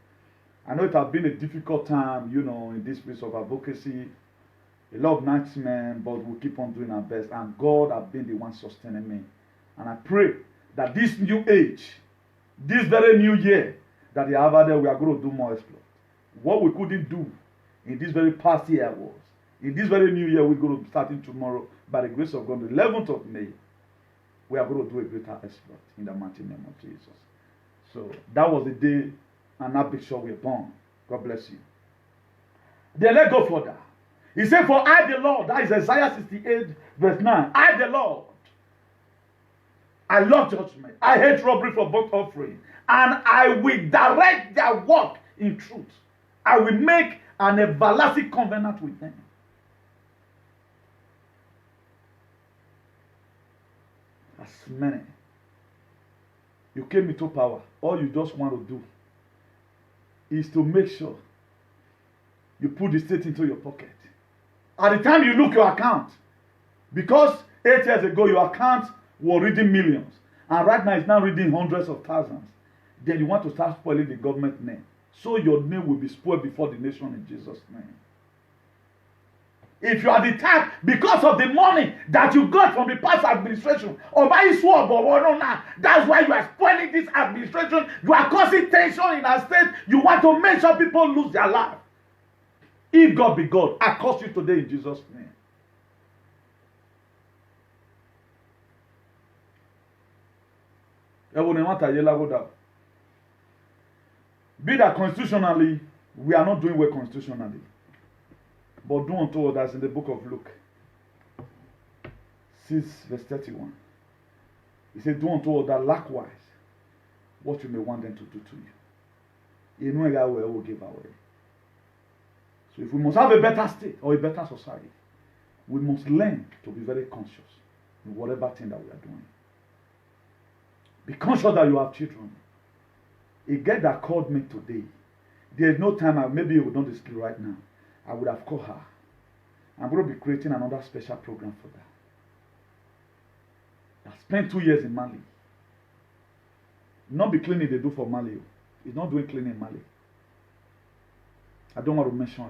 I know it has been a difficult time, in this place of advocacy. A lot of nightmares, but we'll keep on doing our best. And God has been the one sustaining me. And I pray that this new age, this very new year that they have there, we are going to do more exploit. What we couldn't do in this very past year was, in this very new year, we're going to be starting tomorrow, by the grace of God, the 11th of May, we are going to do a greater exploit in the mighty name of Jesus. So that was the day, and that big show we were born. God bless you. Then let's go further. He said, for I the Lord, that is Isaiah 68, verse 9. I the Lord, I love judgment. I hate robbery for burnt offering. And I will direct their work in truth. I will make an everlasting covenant with them. As many, you came into power. All you just want to do is to make sure you put the state into your pocket. At the time you look your account, because 8 years ago your account was reading millions, and right now it's now reading hundreds of thousands, then you want to start spoiling the government name. So your name will be spoiled before the nation in Jesus' name. If you are the type, because of the money that you got from the past administration, that's why you are spoiling this administration. You are causing tension in our state. You want to make sure people lose their life. If God be God, I curse you today in Jesus' name. Be that constitutionally, we are not doing well constitutionally. But do unto others in the book of Luke 6 verse 31. He said, do unto others likewise what you may want them to do to you. In no way will give away. So if we must have a better state or a better society, we must learn to be very conscious in whatever thing that we are doing. Be conscious that you have children. A girl that called me today, there is no time, maybe you will not display right now. I would have called her. I'm going to be creating another special program for that. I spent 2 years in Mali. Not be cleaning they do for Mali. He's not doing cleaning in Mali. I don't want to mention it.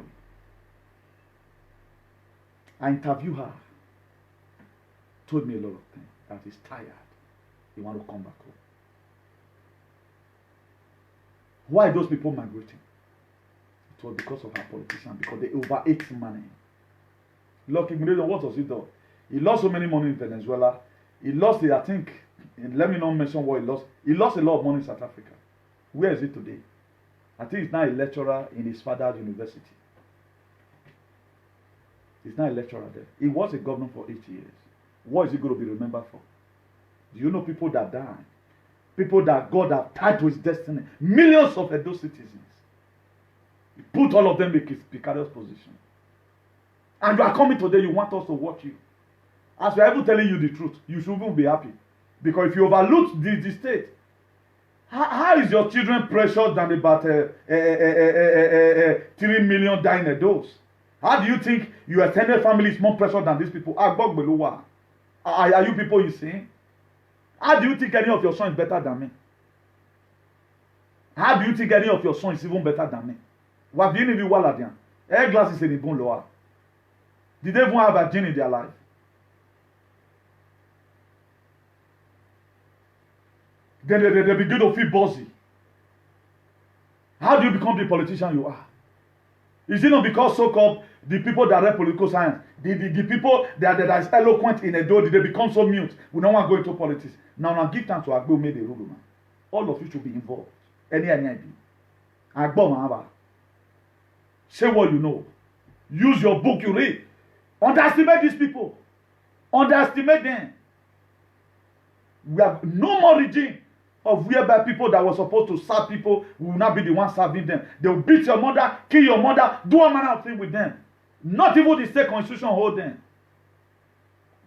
I interviewed her. Told me a lot of things. That he's tired. He wants to come back home. Why are those people migrating? It was because of our politicians, because they overate money. Look, what does he do? He lost so many money in Venezuela. He lost, I think, let me not mention what he lost. He lost a lot of money in South Africa. Where is he today? I think he's now a lecturer in his father's university. He's now a lecturer there. He was a governor for 8 years. What is he going to be remembered for? Do you know people that died? People that God have tied to his destiny. Millions of Edo citizens. He put all of them in his precarious position. And you are coming today, you want us to watch you. As we are even telling you the truth, you shouldn't be happy. Because if you overlook the state, how is your children precious than about 3 million dying a dose? How do you think your extended family is more precious than these people? Are you people insane? How do you think any of your sons is better than me? How do you think any of your sons is even better than me? What do you need to do? Air glasses in the bone lower. Did they even have a gene in their life? Then they begin to feel bossy. How do you become the politician you are? Is it not because so-called the people that read political science, the people that is eloquent in a door, did they become so mute? We don't want to go into politics. Now give time to Agbo made the rule, man. All of you should be involved. Any idea. Agbo Mahaba. Say what you know. use your book you read. Underestimate these people. Underestimate them. We have no more regime of whereby people that were supposed to serve people will not be the ones serving them. They will beat your mother, kill your mother, do all manner of things with them. Not even the state constitution hold them.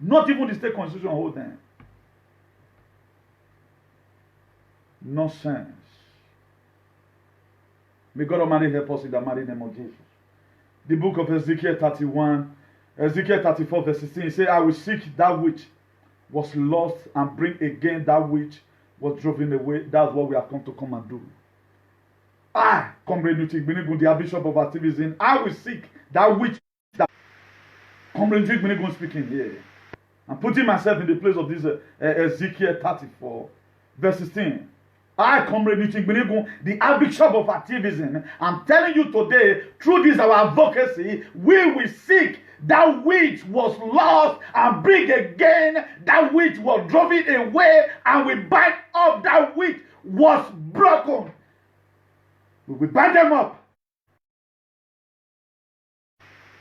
Not even the state constitution hold them. Nonsense. May God Almighty help us in the mighty name of Jesus. The book of Ezekiel 31, Ezekiel 34 verse 16, it says, I will seek that which was lost and bring again that which was driven away. That's what we have come and do. I, Comrade Nutik Binigun, the Bishop of Activism, I will seek that which that Comrade Nutik Binigun speaking here. I'm putting myself in the place of this Ezekiel 34 verse 16. I, Comrade Nutik Binigun, the Bishop of Activism, I'm telling you today, through this our advocacy, we will seek that which was lost and bring again that which was driven away, and we bind up that which was broken. We will bind them up.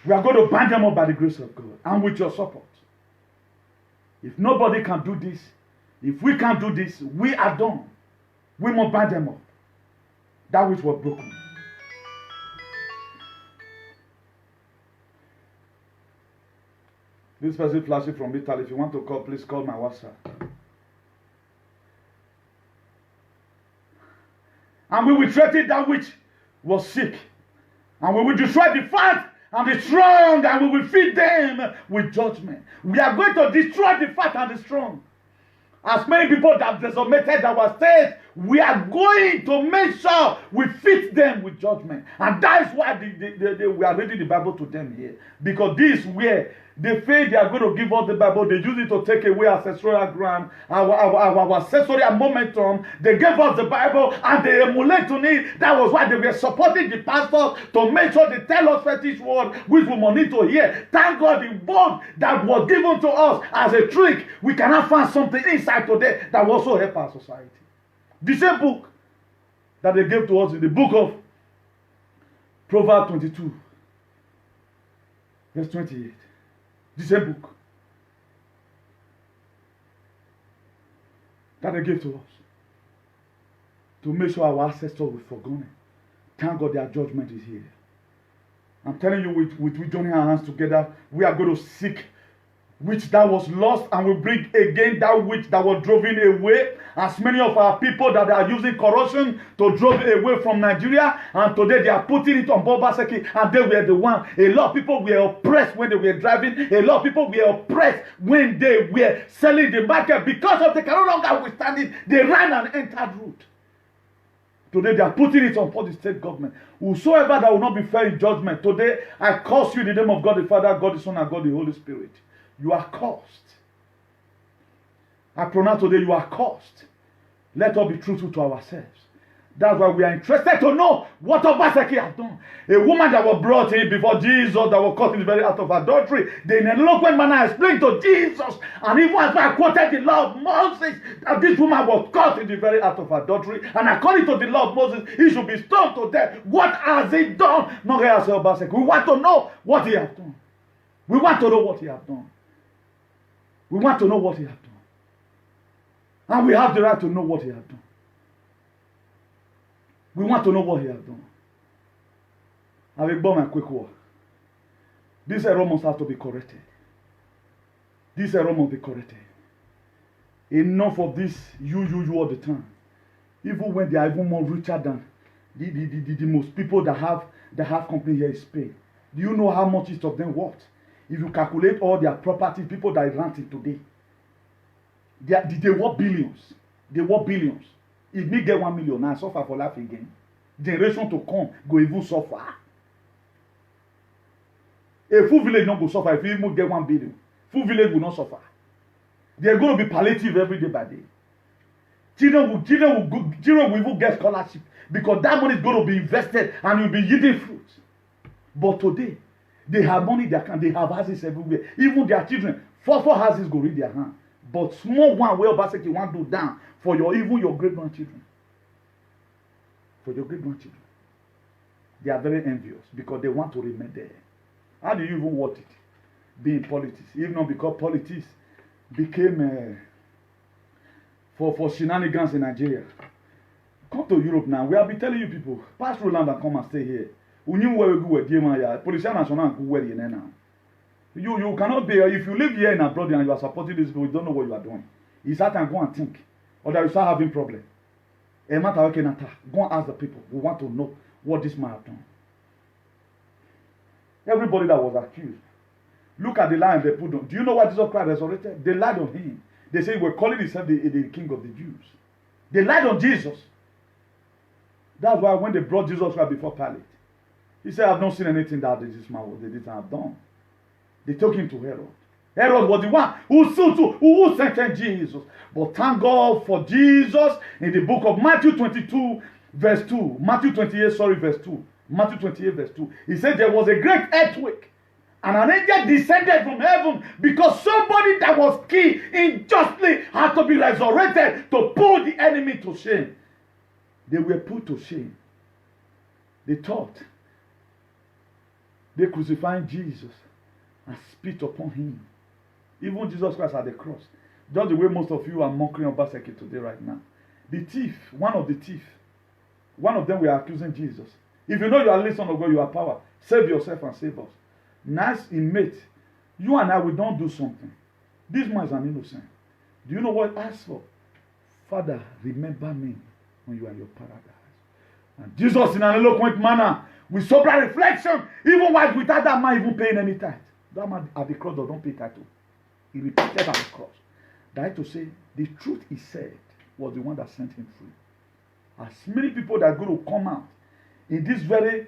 We are going to bind them up by the grace of God and with your support. If nobody can do this, if we can't do this, we are done. We must bind them up. That which was broken. This person flashing from Italy. If you want to call, please call my WhatsApp. And we will threaten that which was sick. And we will destroy the fat and the strong, and we will feed them with judgment. We are going to destroy the fat and the strong. As many people that decimated our state, we are going to make sure we feed them with judgment. And that is why we are reading the Bible to them here. Because this is where they feel they are going to give us the Bible. They use it to take away our ancestral ground, our ancestral momentum. They gave us the Bible and they emulate on it. That was why they were supporting the pastors to make sure they tell us fetish word which we must need to hear. Thank God the word that was given to us as a trick, we cannot find something inside today that will also help our society. The same book that they gave to us in the book of Proverbs 22, verse 28. The same book that they gave to us to make sure our ancestors were forgotten. Thank God their judgment is here. I'm telling you, with joining our hands together, we are going to seek which that was lost, and we bring again that which that was driven away. As many of our people that are using corruption to drive away from Nigeria, and today they are putting it on Obaseki, and they were the one. A lot of people were oppressed when they were driving. A lot of people were oppressed when they were selling the market because of they can no longer withstand it. They ran and entered route. Today they are putting it upon the state government. Whosoever that will not be fair in judgment, today I curse you in the name of God the Father, God the Son, and God the Holy Spirit. You are cursed. I pronounce today you are cursed. Let us be truthful to ourselves. That's why we are interested to know what Obaseki has done. A woman that was brought in before Jesus, that was caught in the very act of adultery, they in an eloquent manner explained to Jesus, and even as I quoted the law of Moses, that this woman was caught in the very act of adultery, and according to the law of Moses, he should be stoned to death. What has he done? Not Obaseki. We want to know what he has done. We want to know what he has done. We want to know what he has done. And we have the right to know what he has done. We want to know what he has done. I will bomb a quick word. This error must have to be corrected. This error must be corrected. Enough of this you all the time. Even when they are even more richer than the most people that have company here in Spain. Do you know how much each of them worth? If you calculate all their property, people that are renting today, they worth billions. They worth billions. If me get 1 million, I suffer for life again. Generation to come go even suffer. A full village not go suffer if you even get 1 billion. Full village will not suffer. They are going to be palliative every day by day. Children will even get scholarship because that money is going to be invested and will be yielding fruit. But today, they have money, they have houses everywhere. Even their children, four houses go in their hand. But small one where Obaseki want to do down for even your great-grandchildren. For your great-grandchildren. They are very envious because they want to remain there. How do you even want it? Be in politics. If not because politics became for shenanigans in Nigeria. Come to Europe now. We have been telling you people, pass through land and come and stay here. We knew where we go with DMI. Police national go where you now. You cannot be, if you live here in abroad and you are supporting these people, you don't know what you are doing. You start and go and think. Or that you start having problem. A matter of go and ask the people. We want to know what this man have done. Everybody that was accused. Look at the lie they put on. Do you know why Jesus Christ resurrected? They lied on him. They say we're calling himself the king of the Jews. They lied on Jesus. That's why when they brought Jesus Christ before Pilate, he said, I've not seen anything that this man they didn't have done. They took him to Herod. Herod was the one who sentenced Jesus. But thank God for Jesus in the book of Matthew 22, verse 2. Matthew 28, verse 2. Matthew 28, verse 2. He said there was a great earthquake. And an angel descended from heaven because somebody that was killed unjustly had to be resurrected to put the enemy to shame. They were put to shame. They thought they crucified Jesus and spit upon him. Even Jesus Christ at the cross. Just the way most of you are mocking Obaseki today right now. The thief, one of them were accusing Jesus. If you know you are the Son of God, you are power. Save yourself and save us. Nice inmate. You and I, we don't do something. This man is an innocent. Do you know what I asked for? Father, remember me when you are in your paradise. And Jesus, in an eloquent manner, with sober reflection, even while without that man even paying any tithe. That man at the cross don't pay tithe. He repeated at the cross. That to say, the truth he said was the one that sent him free. As many people that are going to come out in this very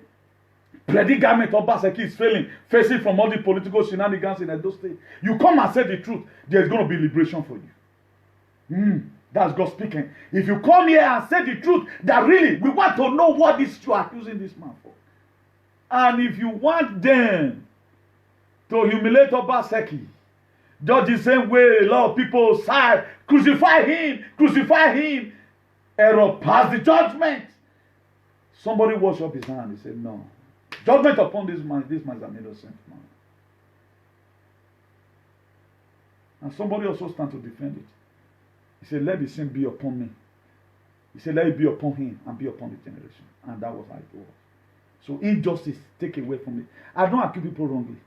predicament Obaseki is facing from all the political shenanigans in Edo State. You come and say the truth, there's going to be liberation for you. That's God speaking. If you come here and say the truth, that really, we want to know what this you are accusing this man for. And if you want them to humiliate Obaseki, just the same way a lot of people say, crucify him, error, pass the judgment. Somebody washed up his hand. He said, no. Judgment upon this man is an innocent man. And somebody also stand to defend it. He said, let the sin be upon me. He said, let it be upon him and be upon the generation. And that was how it was. So injustice take away from me. I don't accuse people wrongly.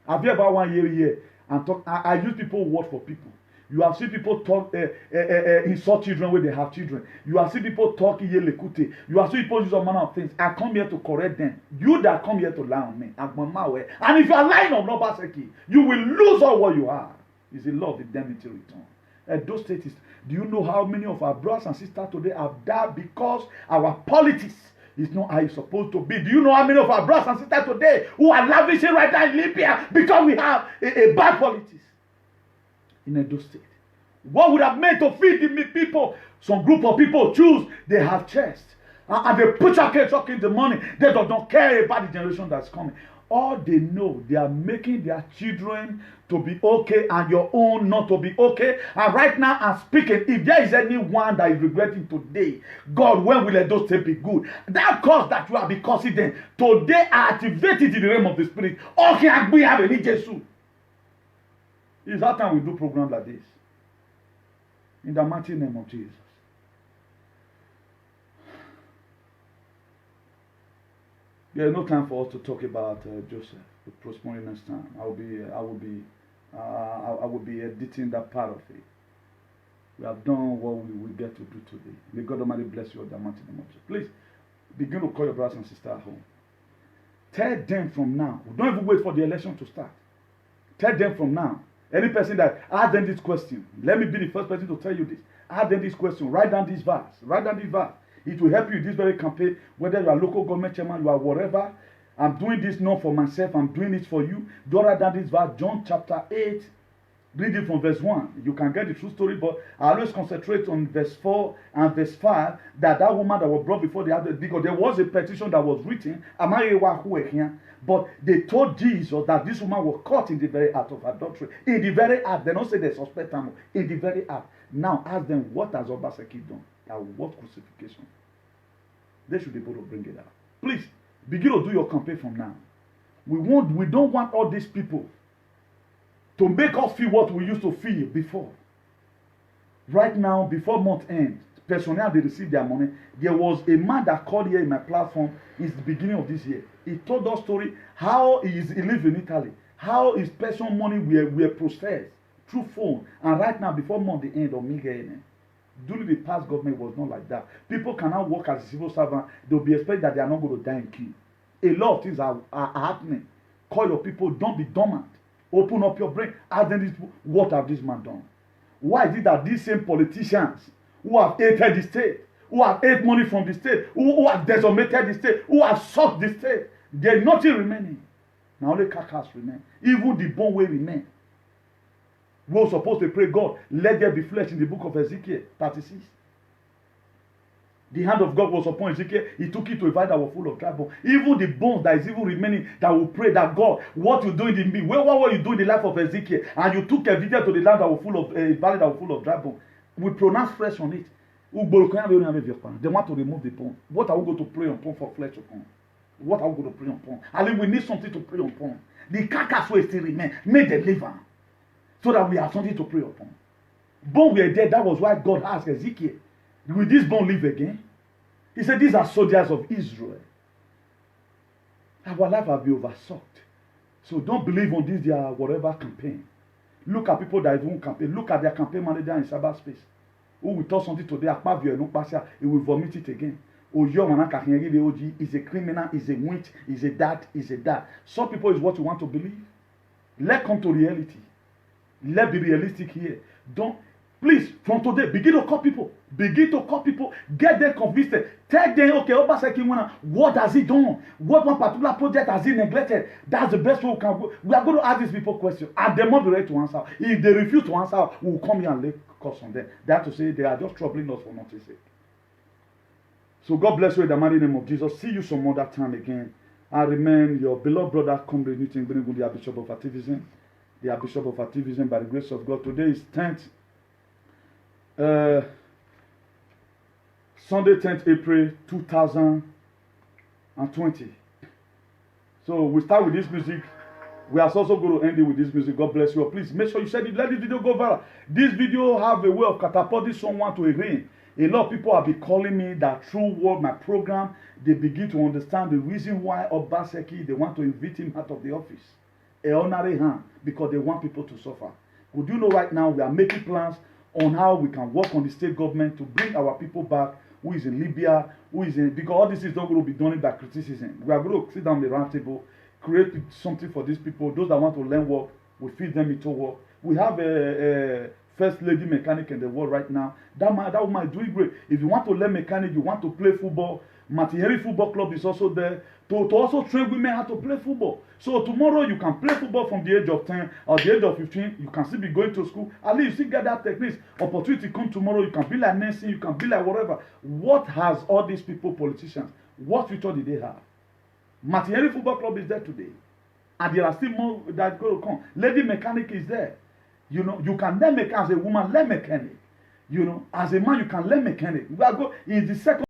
I've been about 1 year here and talk. I use people word for people. You have seen people talk, insult children when they have children. You have seen people talk lekute. You have seen people use all manner of things. I come here to correct them. You that come here to lie on me. And if you are lying on Obaseki, you will lose all what you have. It's the law of indemnity return. Those states, do you know how many of our brothers and sisters today have died because our politics is not how it's supposed to be? Do you know how many of our brothers and sisters today who are lavishing right now in Libya because we have a bad politics? In Edo State, what would have meant to feed the people? Some group of people choose, they have chest, and they put your kids in the money. They don't care about the generation that's coming. All they know, they are making their children to be okay and your own not to be okay. And right now I'm speaking, if there is anyone that is regretting today, God, when will Edo State be good? That cause that you have been considering, today I activated in the realm of the spirit. Okay, we have any Jesus. It's that time we do programs like this. In the mighty name of Jesus. There is no time for us to talk about Joseph. The postponing next time. I will be editing that part of it. We have done what we will get to do today. May God Almighty bless you in the mighty name of Jesus. Please begin to call your brothers and sisters at home. Tell them from now. Don't even wait for the election to start. Tell them from now. Any person that ask them this question, let me be the first person to tell you this. Ask them this question. Write down this verse. Write down this verse. It will help you in this very campaign, whether you are local government chairman, you are whatever. I'm doing this not for myself. I'm doing it for you. Don't write down this verse. John chapter 8. Read it from verse 1. You can get the true story, but I always concentrate on verse 4 and verse 5, that woman that was brought before the other, because there was a petition that was written, but they told Jesus that this woman was caught in the very act of adultery. In the very act. They don't say they suspect her. In the very act. Now ask them, what has Obaseki done? What crucifixion? They should be able to bring it out. Please, begin to do your campaign from now. We don't want all these people to make us feel what we used to feel before. Right now, before month end, personnel they receive their money. There was a man that called here in my platform in the beginning of this year. He told us story how he lives in Italy, how his personal money were processed through phone. And right now, before month the end of Miguel, during the past government was not like that. People can now work as a civil servant. They'll be expected that they are not going to die in queue. A lot of things are happening. Call your people. Don't be dormant. Open up your brain. Ask them, what have this man done? Why is it that these same politicians who have hated the state, who have ate money from the state, who have decimated the state, who have sucked the state, there is nothing remaining. Now only carcass remain. Even the bone will remain. We were supposed to pray, God, let there be flesh in the book of Ezekiel 36. The hand of God was upon Ezekiel. He took it to a valley that was full of dry bones. Even the bones that is even remaining, that will pray that God, what you doing in me? What were you doing in the life of Ezekiel? And you took Ezekiel to the land that was full of valley that was full of dry bones. We pronounce flesh on it. They want to remove the bone. What are we going to pray upon for flesh upon? What are we going to pray upon? I mean, we need something to pray upon. The carcass will still remain. Make the liver, so that we have something to pray upon. Bone were dead. That was why God asked Ezekiel, will this bone live again? He said, these are soldiers of Israel. Our life will be oversucked. So don't believe on this their whatever campaign. Look at people that even campaign. Look at their campaign manager in cyberspace. Who will talk something today, he will vomit it again. Is a criminal, is a witch, is a that, is a that. Some people is what you want to believe. Let's come to reality. Let's be realistic here. Don't, please, from today, begin to call people. Begin to call people. Get them convinced. Tell them, okay, what has he done? What one particular project has he neglected? That's the best way we can go. We are going to ask these people questions. And they must be ready to answer. If they refuse to answer, we will come here and lay curse on them. They have to say they are just troubling us for nothing's sake. So God bless you in the mighty name of Jesus. See you some other time again. I remain your beloved brother, Comrade Newton Bringu, the Bishop of Activism. The Bishop of Activism by the grace of God. Today is 10th. Sunday 10th April 2020. So we start with this music. We are also going to end it with this music. God bless you. Please make sure you share it. Let this video go viral. This video have a way of catapulting someone to a ring. A lot of people have been calling me that through my program, they begin to understand the reason why Obaseki, they want to evict him out of the office. A honorary hand, because they want people to suffer. Would you know right now we are making plans on how we can work on the state government to bring our people back, who is in Libya, who is in, because all this is not going to be done by criticism. We are going to sit down the round table, create something for these people. Those that want to learn work, we feed them into work. We have a first lady mechanic in the world right now. That woman is doing great. If you want to learn mechanic, you want to play football, Matiheri Football Club is also there to also train women how to play football. So tomorrow you can play football from the age of 10 or the age of 15. You can still be going to school. At least you still get that techniques. Opportunity come tomorrow. You can be like Nancy. You can be like whatever. What has all these people, politicians, what future did they have? Matiheri Football Club is there today. And there are still more that go to come. Lady mechanic is there. You know, you can learn mechanic as a woman, learn mechanic. You know, as a man, you can learn mechanic. We are go in the second.